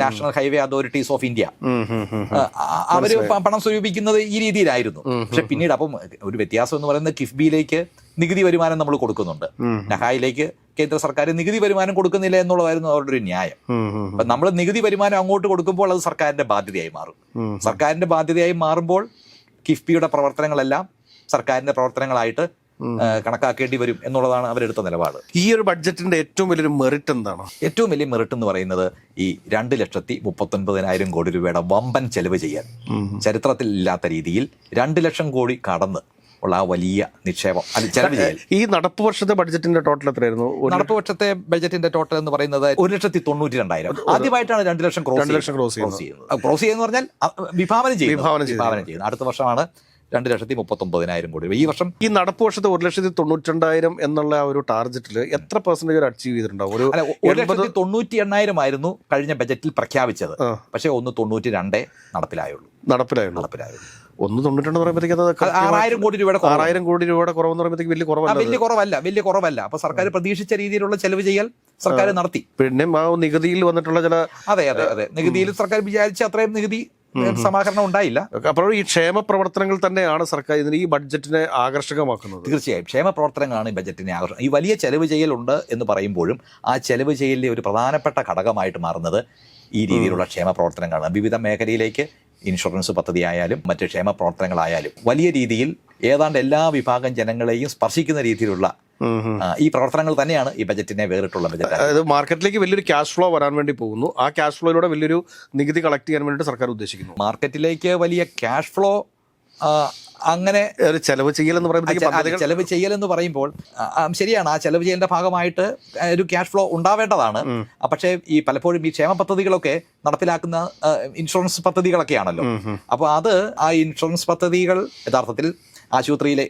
national highway authorities of India അവര് പണം സ്വരൂപിക്കുന്നത് ഈ രീതിയിലായിരുന്നു. പക്ഷെ പിന്നീട് അപ്പം ഒരു വ്യത്യാസം എന്ന് പറയുന്നത് കിഫ്ബിയിലേക്ക് നികുതി വരുമാനം നമ്മൾ കൊടുക്കുന്നുണ്ട്, നഹായിലേക്ക് കേന്ദ്ര സർക്കാർ നികുതി വരുമാനം കൊടുക്കുന്നില്ല എന്നുള്ളതായിരുന്നു അവരുടെ ഒരു ന്യായം. അപ്പൊ നമ്മൾ നികുതി വരുമാനം അങ്ങോട്ട് കൊടുക്കുമ്പോൾ അത് സർക്കാരിന്റെ ബാധ്യതയായി മാറും. സർക്കാരിന്റെ ബാധ്യതയായി മാറുമ്പോൾ കിഫ്ബിയുടെ പ്രവർത്തനങ്ങളെല്ലാം സർക്കാരിന്റെ പ്രവർത്തനങ്ങളായിട്ട് കണക്കാക്കേണ്ടി വരും എന്നുള്ളതാണ് അവരെടുത്ത നിലപാട്. ഈ ഒരു ബഡ്ജറ്റിന്റെ ഏറ്റവും വലിയൊരു മെറിറ്റ് എന്താണ്? ഏറ്റവും വലിയ മെറിറ്റ് എന്ന് പറയുന്നത് ഈ 2,39,000 കോടി രൂപയുടെ വമ്പൻ ചെലവ് ചെയ്യാൻ ചരിത്രത്തിൽ ഇല്ലാത്ത രീതിയിൽ 2 ലക്ഷം കോടി കടന്ന് ഉള്ള ആ വലിയ നിക്ഷേപം ചെലവ് ചെയ്യൽ. ഈ നടപ്പ് വർഷത്തെ ബഡ്ജറ്റിന്റെ ടോട്ടൽ എത്രയായിരുന്നു? നടപ്പ് വർഷത്തെ ബഡ്ജറ്റിന്റെ ടോട്ടൽ എന്ന് പറയുന്നത് 1,92,000. ആദ്യമായിട്ടാണ് 2 ലക്ഷം ക്രോസ് ചെയ്യുന്നത്. ക്രോസ് ചെയ്യുന്ന പറഞ്ഞാൽ വിഭാവനം ചെയ്യുന്നത്. അടുത്ത വർഷമാണ് 2,39,000 കോടി. ഈ വർഷം ഈ നടപ്പ് വർഷത്തെ 1,92,000 എന്നുള്ള ഒരു ടാർഗറ്റിൽ എത്ര പെർസെന്റേജ് അച്ചീവ് ചെയ്തിട്ടുണ്ടാവും? 1,98,000 ആയിരുന്നു കഴിഞ്ഞ ബജറ്റിൽ പ്രഖ്യാപിച്ചത്. പക്ഷേ 1,92 നടപ്പിലായുള്ളൂ. 1,92 പറയുമ്പോഴത്തേക്ക് 6,000 കോടി രൂപയുടെ 6,000 കോടി രൂപയുടെ കുറവെന്ന് പറയുമ്പോഴത്തേക്ക് വലിയ കുറവല്ല. അപ്പൊ സർക്കാർ പ്രതീക്ഷിച്ച രീതിയിലുള്ള ചെലവ് ചെയ്യൽ സർക്കാർ നടത്തി. പിന്നെ ആ നികുതിയിൽ വന്നിട്ടുള്ള ചില അതെ നികുതിയിൽ സർക്കാർ വിചാരിച്ച അത്രയും നികുതി സമാഹരണം ഉണ്ടായില്ല. അപ്പോൾ ഈ ക്ഷേമ പ്രവർത്തനങ്ങൾ തന്നെയാണ് സർക്കാർ ഇതിന് ഈ ബഡ്ജറ്റിനെ ആകർഷകമാക്കുന്നത്. തീർച്ചയായും ക്ഷേമ പ്രവർത്തനങ്ങളാണ് ഈ ബഡ്ജറ്റിനെ ആകർഷകം. ഈ വലിയ ചെലവ് ചെയ്യലുണ്ട് എന്ന് പറയുമ്പോഴും ആ ചെലവ് ചെയ്യലിലെ ഒരു പ്രധാനപ്പെട്ട ഘടകമായിട്ട് മാറുന്നത് ഈ രീതിയിലുള്ള ക്ഷേമ പ്രവർത്തനങ്ങളാണ്. വിവിധ മേഖലയിലേക്ക് ഇൻഷുറൻസ് പദ്ധതി ആയാലും മറ്റ് ക്ഷേമ പ്രവർത്തനങ്ങളായാലും വലിയ രീതിയിൽ ഏതാണ്ട് എല്ലാ വിഭാഗം ജനങ്ങളെയും സ്പർശിക്കുന്ന രീതിയിലുള്ള ഈ പ്രവർത്തനങ്ങൾ തന്നെയാണ് ഈ ബജറ്റിനെ വേറിട്ടുള്ള ബജറ്റ്. അതായത് മാർക്കറ്റിലേക്ക് വലിയൊരു ക്യാഷ് ഫ്ലോ വരാൻ വേണ്ടി പോകുന്നു. ആ ക്യാഷ് ഫ്ലോയിലൂടെ വലിയൊരു നികുതി കളക്ട് ചെയ്യാൻ വേണ്ടി സർക്കാർ ഉദ്ദേശിക്കുന്നു. മാർക്കറ്റിലേക്ക് വലിയ ക്യാഷ് ഫ്ലോ അങ്ങനെ ഒരു ചെലവ് ചെയ്യലെന്ന് പറയുമ്പോൾ ശരിയാണ്, ആ ചെലവ് ചെയ്യലിന്റെ ഭാഗമായിട്ട് ഒരു ക്യാഷ് ഫ്ലോ ഉണ്ടാവേണ്ടതാണ്. പക്ഷേ ഈ പലപ്പോഴും ഈ ക്ഷേമ പദ്ധതികളൊക്കെ നടപ്പിലാക്കുന്ന ഇൻഷുറൻസ് പദ്ധതികളൊക്കെയാണല്ലോ. അപ്പോൾ അത് ആ ഇൻഷുറൻസ് പദ്ധതികൾ യഥാർത്ഥത്തിൽ ആശുപത്രിയിലെ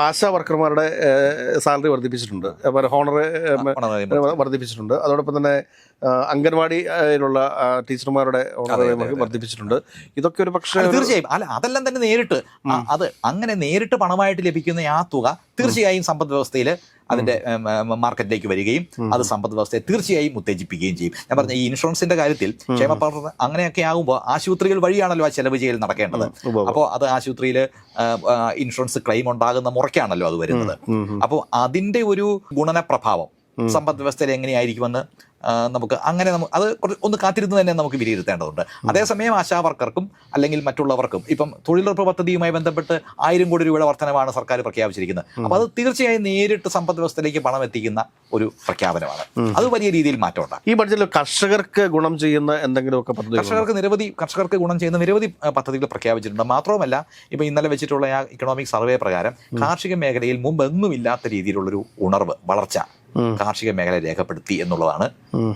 ആശാ വർക്കർമാരുടെ സാലറി വർദ്ധിപ്പിച്ചിട്ടുണ്ട്, ഹോണർ വർദ്ധിപ്പിച്ചിട്ടുണ്ട്. അതോടൊപ്പം തന്നെ അംഗൻവാടിയിലുള്ള ടീച്ചർമാരുടെ വർദ്ധിപ്പിച്ചിട്ടുണ്ട്. ഇതൊക്കെ ഒരു പക്ഷേ തീർച്ചയായും അതെല്ലാം തന്നെ നേരിട്ട് അങ്ങനെ നേരിട്ട് പണമായിട്ട് ലഭിക്കുന്ന ആ തുക തീർച്ചയായും സമ്പദ് വ്യവസ്ഥയിൽ അതിന്റെ മാർക്കറ്റിലേക്ക് വരികയും അത് സമ്പദ് വ്യവസ്ഥയെ തീർച്ചയായും ഉത്തേജിപ്പിക്കുകയും ചെയ്യും. ഞാൻ പറഞ്ഞ ഈ ഇൻഷുറൻസിന്റെ കാര്യത്തിൽ ക്ഷേമ പ്രവർത്തനം അങ്ങനെയൊക്കെ ആകുമ്പോൾ ആശുപത്രികൾ വഴിയാണല്ലോ ആ ചെലവ് ചെയ്യൽ നടക്കേണ്ടത്. അപ്പോൾ അത് ആശുപത്രിയിൽ ഇൻഷുറൻസ് ക്ലെയിം ഉണ്ടാകുന്ന മുറയ്ക്കാണല്ലോ അത് വരുന്നത്. അപ്പോൾ അതിന്റെ ഒരു ഗുണന പ്രഭാവം സമ്പദ് വ്യവസ്ഥയിൽ എങ്ങനെയായിരിക്കുമെന്ന് നമുക്ക് അത് ഒന്ന് കാത്തിരുന്ന് തന്നെ നമുക്ക് വിലയിരുത്തേണ്ടതുണ്ട്. അതേസമയം ആശാ വർക്കർക്കും അല്ലെങ്കിൽ മറ്റുള്ളവർക്കും ഇപ്പം തൊഴിലുറപ്പ് പദ്ധതിയുമായി ബന്ധപ്പെട്ട് 1,000 കോടി രൂപയുടെ വർധനമാണ് സർക്കാർ പ്രഖ്യാപിച്ചിരിക്കുന്നത്. അപ്പോൾ അത് തീർച്ചയായും നേരിട്ട് സമ്പദ് വ്യവസ്ഥയിലേക്ക് പണം എത്തിക്കുന്ന ഒരു പ്രഖ്യാപനമാണ്. അത് വലിയ രീതിയിൽ മാറ്റം ഉണ്ടാകും. ഈ ബഡ്ജറ്റിൽ കർഷകർക്ക് ഗുണം ചെയ്യുന്ന എന്തെങ്കിലുമൊക്കെ കർഷകർക്ക് ഗുണം ചെയ്യുന്ന നിരവധി പദ്ധതികൾ പ്രഖ്യാപിച്ചിട്ടുണ്ട്. മാത്രവുമല്ല, ഇപ്പം ഇന്നലെ വെച്ചിട്ടുള്ള ആ ഇക്കണോമിക് സർവേ പ്രകാരം കാർഷിക മേഖലയിൽ മുമ്പെങ്ങുമില്ലാത്ത രീതിയിലുള്ളൊരു ഉണർവ്, വളർച്ച കാർഷിക മേഖല രേഖപ്പെടുത്തി എന്നുള്ളതാണ്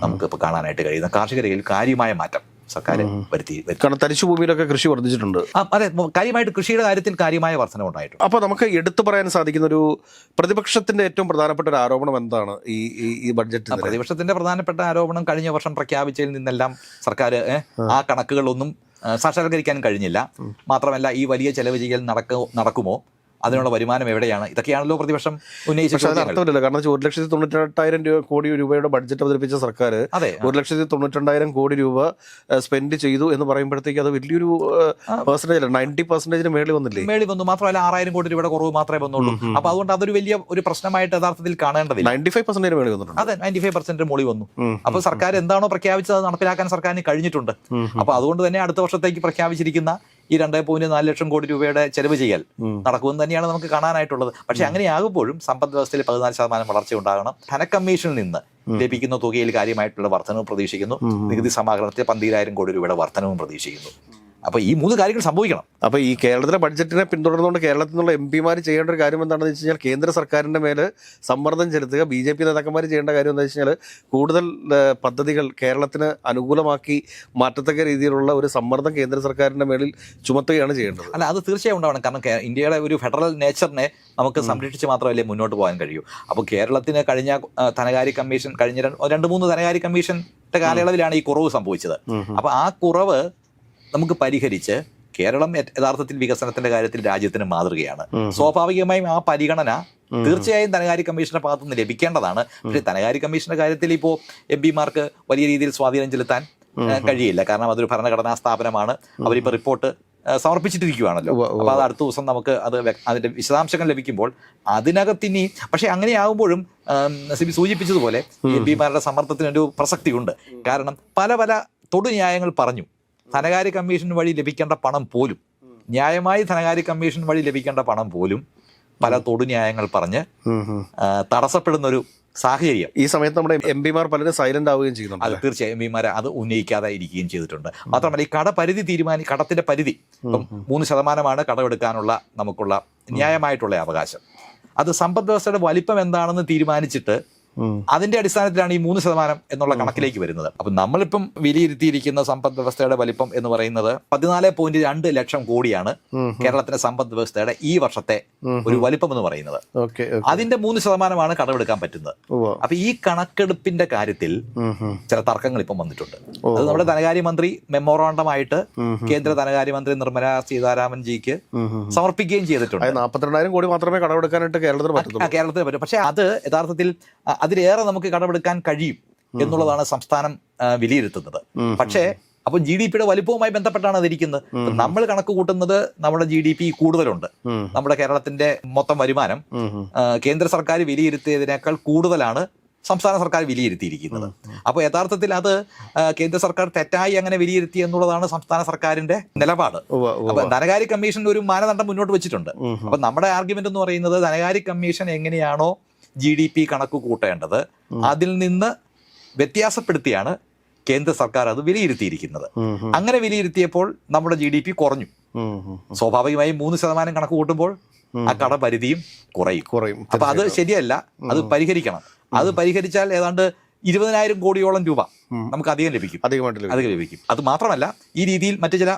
നമുക്ക് ഇപ്പോൾ കാണാനായിട്ട് കഴിയുന്നത്. കാർഷിക രംഗത്തിൽ കാര്യമായ മാറ്റം സർക്കാർ വരുത്തി. കാരണം തരിശുഭൂമിയിലൊക്കെ കൃഷി വർദ്ധിച്ചിട്ടുണ്ട്. അതെ, കാര്യമായിട്ട് കൃഷിയുടെ കാര്യത്തിൽ കാര്യമായ വർധന ഉണ്ടായിട്ടുണ്ട്. അപ്പോൾ നമുക്ക് എടുത്തു പറയാൻ സാധിക്കുന്ന ഒരു പ്രതിപക്ഷത്തിന്റെ ഏറ്റവും പ്രധാനപ്പെട്ട ഒരു ആരോപണം എന്താണ് ഈ ബഡ്ജറ്റ്? പ്രതിപക്ഷത്തിന്റെ പ്രധാനപ്പെട്ട ആരോപണം കഴിഞ്ഞ വർഷം പ്രഖ്യാപിച്ചതിൽ നിന്നെല്ലാം സർക്കാർ ആ കണക്കുകളൊന്നും സാക്ഷാത്കരിക്കാൻ കഴിഞ്ഞില്ല. മാത്രമല്ല, ഈ വലിയ ചെലവ് ചെയ്യൽ നടക്കുമോ അതിനുള്ള വരുമാനം എവിടെയാണ്? ഇതൊക്കെയാണല്ലോ പ്രതിപക്ഷം ഉന്നയിച്ച പക്ഷേ അതിന് ചോദ്യങ്ങൾ. അർത്ഥമില്ല. കാരണം 1,98,000 കോടി രൂപയുടെ ബഡ്ജറ്റ് അവതരിപ്പിച്ച സർക്കാർ അതെ 1,92,000 കോടി രൂപ സ്പെൻഡ് ചെയ്തു എന്ന് പറയുമ്പോഴത്തേക്ക് അത് വലിയൊരു പെർസെന്റേജ് അല്ല, 90% മേളിൽ വന്നില്ലേ? മേളിൽ വന്നു. മാത്രമല്ല 6,000 കോടി രൂപയുടെ കുറവ് മാത്രമേ വന്നുള്ളൂ. അപ്പൊ അതുകൊണ്ട് അതൊരു വലിയ ഒരു പ്രശ്നമായിട്ട് യഥാർത്ഥത്തിൽ കാണേണ്ടതില്ല. 95% മേളിൽ വന്നിട്ടുണ്ട്. അതെ 95% മുകളിൽ വന്നു. അപ്പൊ സർക്കാർ എന്താണോ പ്രഖ്യാപിച്ചത് അത് നടപ്പിലാക്കാൻ സർക്കാരിന് കഴിഞ്ഞിട്ടുണ്ട്. അപ്പൊ അതുകൊണ്ട് തന്നെ അടുത്ത വർഷത്തേക്ക് പ്രഖ്യാപിച്ചിരിക്കുന്ന ഈ 2.4 ലക്ഷം കോടി രൂപയുടെ ചെലവ് ചെയ്യൽ നടക്കുമെന്ന് തന്നെയാണ് നമുക്ക് കാണാനായിട്ടുള്ളത്. പക്ഷെ അങ്ങനെയാകുമ്പോഴും സമ്പദ് വ്യവസ്ഥയിൽ 14% വളർച്ച ഉണ്ടാകണം. ധനക്കമ്മീഷനിൽ നിന്ന് ലഭിക്കുന്ന തുകയിൽ കാര്യമായിട്ടുള്ള വർധനവും പ്രതീക്ഷിക്കുന്നു. നികുതി സമാഹരണത്തിൽ 12,000 കോടി രൂപയുടെ വർധനവും പ്രതീക്ഷിക്കുന്നു. അപ്പൊ ഈ 3 കാര്യങ്ങൾ സംഭവിക്കണം. അപ്പൊ ഈ കേരളത്തിലെ ബഡ്ജറ്റിനെ പിന്തുടർന്നുകൊണ്ട് കേരളത്തിൽ നിന്നുള്ള MP ചെയ്യേണ്ട ഒരു കാര്യം എന്താണെന്ന് വെച്ച് കഴിഞ്ഞാൽ കേന്ദ്ര സർക്കാരിന്റെ മേല് സമ്മർദ്ദം ചെലുത്തുക. BJP നേതാക്കന്മാർ ചെയ്യേണ്ട കാര്യം എന്താ വെച്ച് കഴിഞ്ഞാൽ കൂടുതൽ പദ്ധതികൾ കേരളത്തിന് അനുകൂലമാക്കി മാറ്റത്തക്ക രീതിയിലുള്ള ഒരു സമ്മർദ്ദം കേന്ദ്ര സർക്കാരിന്റെ മേലിൽ ചുമത്തുകയാണ് ചെയ്യേണ്ടത്. അല്ല, അത് തീർച്ചയായും ഉണ്ടാവണം. കാരണം ഇന്ത്യയുടെ ഒരു ഫെഡറൽ നേച്ചറിനെ നമുക്ക് സംരക്ഷിച്ച് മാത്രമല്ലേ മുന്നോട്ട് പോകാൻ കഴിയൂ. അപ്പോൾ കേരളത്തിന് കഴിഞ്ഞ ധനകാര്യ കമ്മീഷൻ കഴിഞ്ഞ 2-3 ധനകാര്യ കമ്മീഷന്റെ കാലയളവിലാണ് ഈ കുറവ് സംഭവിച്ചത്. അപ്പൊ ആ കുറവ് നമുക്ക് പരിഹരിച്ച് കേരളം യഥാർത്ഥത്തിൽ വികസനത്തിന്റെ കാര്യത്തിൽ രാജ്യത്തിന് മാതൃകയാണ്. സ്വാഭാവികമായും ആ പരിഗണന തീർച്ചയായും ധനകാര്യ കമ്മീഷന്റെ ഭാഗത്തുനിന്ന് ലഭിക്കേണ്ടതാണ്. പക്ഷേ ധനകാര്യ കമ്മീഷന്റെ കാര്യത്തിൽ ഇപ്പോൾ MP വലിയ രീതിയിൽ സ്വാധീനം ചെലുത്താൻ കഴിയില്ല. കാരണം അതൊരു ഭരണഘടനാ സ്ഥാപനമാണ്. അവരിപ്പോൾ റിപ്പോർട്ട് സമർപ്പിച്ചിട്ടിരിക്കുകയാണല്ലോ. അപ്പോൾ അത് അടുത്ത ദിവസം നമുക്ക് അതിന്റെ വിശദാംശങ്ങൾ ലഭിക്കുമ്പോൾ അതിനകത്തിനി പക്ഷെ അങ്ങനെയാകുമ്പോഴും സിബി സൂചിപ്പിച്ചതുപോലെ MP സമ്മർദ്ദത്തിനൊരു പ്രസക്തിയുണ്ട്. കാരണം പല തൊടുന്യായങ്ങൾ പറഞ്ഞു. ധനകാര്യ കമ്മീഷൻ വഴി ലഭിക്കേണ്ട പണം പോലും, ന്യായമായി ധനകാര്യ കമ്മീഷൻ വഴി ലഭിക്കേണ്ട പണം പോലും പല തൊടുന്യായങ്ങൾ പറഞ്ഞ് തടസ്സപ്പെടുന്ന ഒരു സാഹചര്യം ഈ സമയത്ത് നമ്മുടെ MP പലരും സൈലന്റ് ആവുകയും ചെയ്യുന്നുണ്ട്. അത് തീർച്ചയായും MP അത് ഉന്നയിക്കാതെ ഇരിക്കുകയും ചെയ്തിട്ടുണ്ട്. മാത്രമല്ല ഈ കടത്തിന്റെ പരിധി ഇപ്പം 3% കടമെടുക്കാനുള്ള നമുക്കുള്ള ന്യായമായിട്ടുള്ള അവകാശം. അത് സമ്പദ് വ്യവസ്ഥയുടെ വലിപ്പം എന്താണെന്ന് തീരുമാനിച്ചിട്ട് അതിന്റെ അടിസ്ഥാനത്തിലാണ് ഈ 3% എന്നുള്ള കണക്കിലേക്ക് വരുന്നത്. അപ്പൊ നമ്മളിപ്പം വിലയിരുത്തിയിരിക്കുന്ന സമ്പദ് വ്യവസ്ഥയുടെ വലിപ്പം എന്ന് പറയുന്നത് 14.2 ലക്ഷം കോടിയാണ് കേരളത്തിന്റെ സമ്പദ് വ്യവസ്ഥയുടെ ഈ വർഷത്തെ ഒരു വലിപ്പം എന്ന് പറയുന്നത്. അതിന്റെ 3% കടമെടുക്കാൻ പറ്റുന്നത്. അപ്പൊ ഈ കണക്കെടുപ്പിന്റെ കാര്യത്തിൽ ചില തർക്കങ്ങൾ ഇപ്പം വന്നിട്ടുണ്ട്. അത് നമ്മുടെ ധനകാര്യമന്ത്രി മെമ്മോറാണ്ടമായിട്ട് കേന്ദ്ര ധനകാര്യമന്ത്രി നിർമ്മല സീതാരാമൻജിക്ക് സമർപ്പിക്കുകയും ചെയ്തിട്ടുണ്ട്. 42,000 കോടി മാത്രമേ കടമെടുക്കാനായിട്ട് കേരളത്തിന് പറ്റും. പക്ഷെ അത് യഥാർത്ഥത്തിൽ അതിലേറെ നമുക്ക് കടമെടുക്കാൻ കഴിയും എന്നുള്ളതാണ് സംസ്ഥാനം വിലയിരുത്തുന്നത്. പക്ഷേ അപ്പം GDP-യുടെ വലിപ്പവുമായി ബന്ധപ്പെട്ടാണ് അതിരിക്കുന്നത്. നമ്മൾ കണക്ക് കൂട്ടുന്നത് നമ്മുടെ GDP കൂടുതലുണ്ട്. നമ്മുടെ കേരളത്തിന്റെ മൊത്തം വരുമാനം കേന്ദ്ര സർക്കാർ വിലയിരുത്തിയതിനേക്കാൾ കൂടുതലാണ് സംസ്ഥാന സർക്കാർ വിലയിരുത്തിയിരിക്കുന്നത്. അപ്പോൾ യഥാർത്ഥത്തിൽ അത് കേന്ദ്ര സർക്കാർ തെറ്റായി അങ്ങനെ വിലയിരുത്തി എന്നുള്ളതാണ് സംസ്ഥാന സർക്കാരിന്റെ നിലപാട്. അപ്പൊ ധനകാര്യ കമ്മീഷൻ ഒരു മാനദണ്ഡം മുന്നോട്ട് വെച്ചിട്ടുണ്ട്. അപ്പൊ നമ്മുടെ ആർഗ്യുമെന്റ് എന്ന് പറയുന്നത് ധനകാര്യ കമ്മീഷൻ എങ്ങനെയാണോ GDP കണക്ക് കൂട്ടേണ്ടത് അതിൽ നിന്ന് വ്യത്യാസപ്പെടുത്തിയാണ് കേന്ദ്ര സർക്കാർ അത് വിലയിരുത്തിയിരിക്കുന്നത്. അങ്ങനെ വിലയിരുത്തിയപ്പോൾ നമ്മുടെ GDP കുറഞ്ഞു. സ്വാഭാവികമായും 3% കണക്ക് കൂട്ടുമ്പോൾ ആ കടപരിധിയും കുറയും. അപ്പൊ അത് ശരിയല്ല. അത് പരിഹരിക്കണം. അത് പരിഹരിച്ചാൽ ഏതാണ്ട് 20,000 കോടിയോളം രൂപ നമുക്ക് അധികം ലഭിക്കും. അത് മാത്രമല്ല ഈ രീതിയിൽ മറ്റു ചില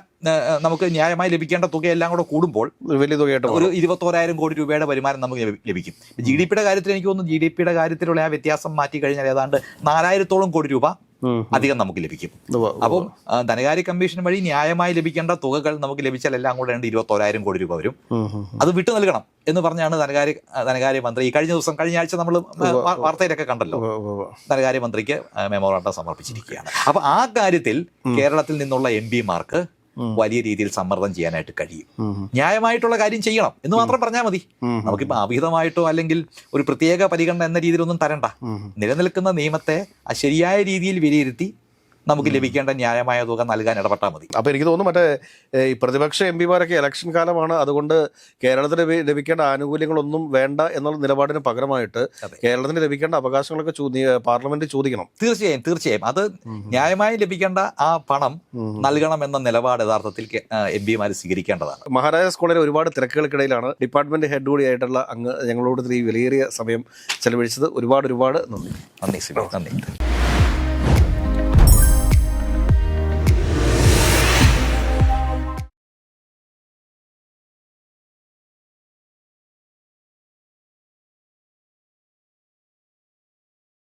നമുക്ക് ന്യായമായി ലഭിക്കേണ്ട തുകയെല്ലാം കൂടെ കൂടുമ്പോൾ വലിയ തുകയായിട്ട് ഒരു 21,000 കോടി രൂപയുടെ വരുമാനം നമുക്ക് ലഭിക്കും. GDP-യുടെ കാര്യത്തിൽ എനിക്ക് തോന്നുന്നു GDP-യുടെ കാര്യത്തിലുള്ള ആ വ്യത്യാസം മാറ്റി കഴിഞ്ഞാൽ ഏതാണ്ട് 4,000-ഓളം കോടി രൂപ അധികം നമുക്ക് ലഭിക്കും. അപ്പം ധനകാര്യ കമ്മീഷൻ വഴി ന്യായമായി ലഭിക്കേണ്ട തുകകൾ നമുക്ക് ലഭിച്ചാൽ എല്ലാം കൂടെ 21,000 കോടി രൂപ വരും. അത് വിട്ടു നൽകണം എന്ന് പറഞ്ഞാണ് ധനകാര്യ മന്ത്രി കഴിഞ്ഞ ആഴ്ച നമ്മൾ വാർത്തയിലൊക്കെ കണ്ടല്ലോ, ധനകാര്യ മന്ത്രിക്ക് മെമ്മോറാണ്ടം സമർപ്പിച്ചിരിക്കുകയാണ്. അപ്പൊ ആ കാര്യത്തിൽ കേരളത്തിൽ നിന്നുള്ള MP വലിയ രീതിയിൽ സമ്മർദ്ദം ചെയ്യാനായിട്ട് കഴിയും. ന്യായമായിട്ടുള്ള കാര്യം ചെയ്യണം എന്ന് മാത്രം പറഞ്ഞാൽ മതി. നമുക്കിപ്പോൾ അവിഹിതമായിട്ടോ അല്ലെങ്കിൽ ഒരു പ്രത്യേക പരിഗണന എന്ന രീതിയിലൊന്നും തരണ്ട. നിലനിൽക്കുന്ന നിയമത്തെ ശരിയായ രീതിയിൽ വിലയിരുത്തി നമുക്ക് ലഭിക്കേണ്ട ന്യായമായ തുക നൽകാൻ ഇടപെട്ടാൽ മതി. അപ്പോൾ എനിക്ക് തോന്നുന്നു മറ്റേ ഈ പ്രതിപക്ഷ MP ഇലക്ഷൻ കാലമാണ്, അതുകൊണ്ട് കേരളത്തിന് ലഭിക്കേണ്ട ആനുകൂല്യങ്ങളൊന്നും വേണ്ട എന്നുള്ള നിലപാടിന് പകരമായിട്ട് കേരളത്തിന് ലഭിക്കേണ്ട അവകാശങ്ങളൊക്കെ പാർലമെന്റ് ചോദിക്കണം. തീർച്ചയായും അത് ന്യായമായി ലഭിക്കേണ്ട ആ പണം നൽകണം എന്ന നിലപാട് യഥാർത്ഥത്തിൽ MP സ്വീകരിക്കേണ്ടതാണ്. മഹാരാജാസ് കോളേജിലെ ഒരുപാട് തിരക്കുകൾക്കിടയിലാണ് ഡിപ്പാർട്ട്മെന്റ് ഹെഡ് കൂടിയായിട്ടുള്ള അങ്ങ് ഞങ്ങളോട് ഈ വിലയേറിയ സമയം ചെലവഴിച്ചത്. ഒരുപാട് നന്ദി. നന്ദി.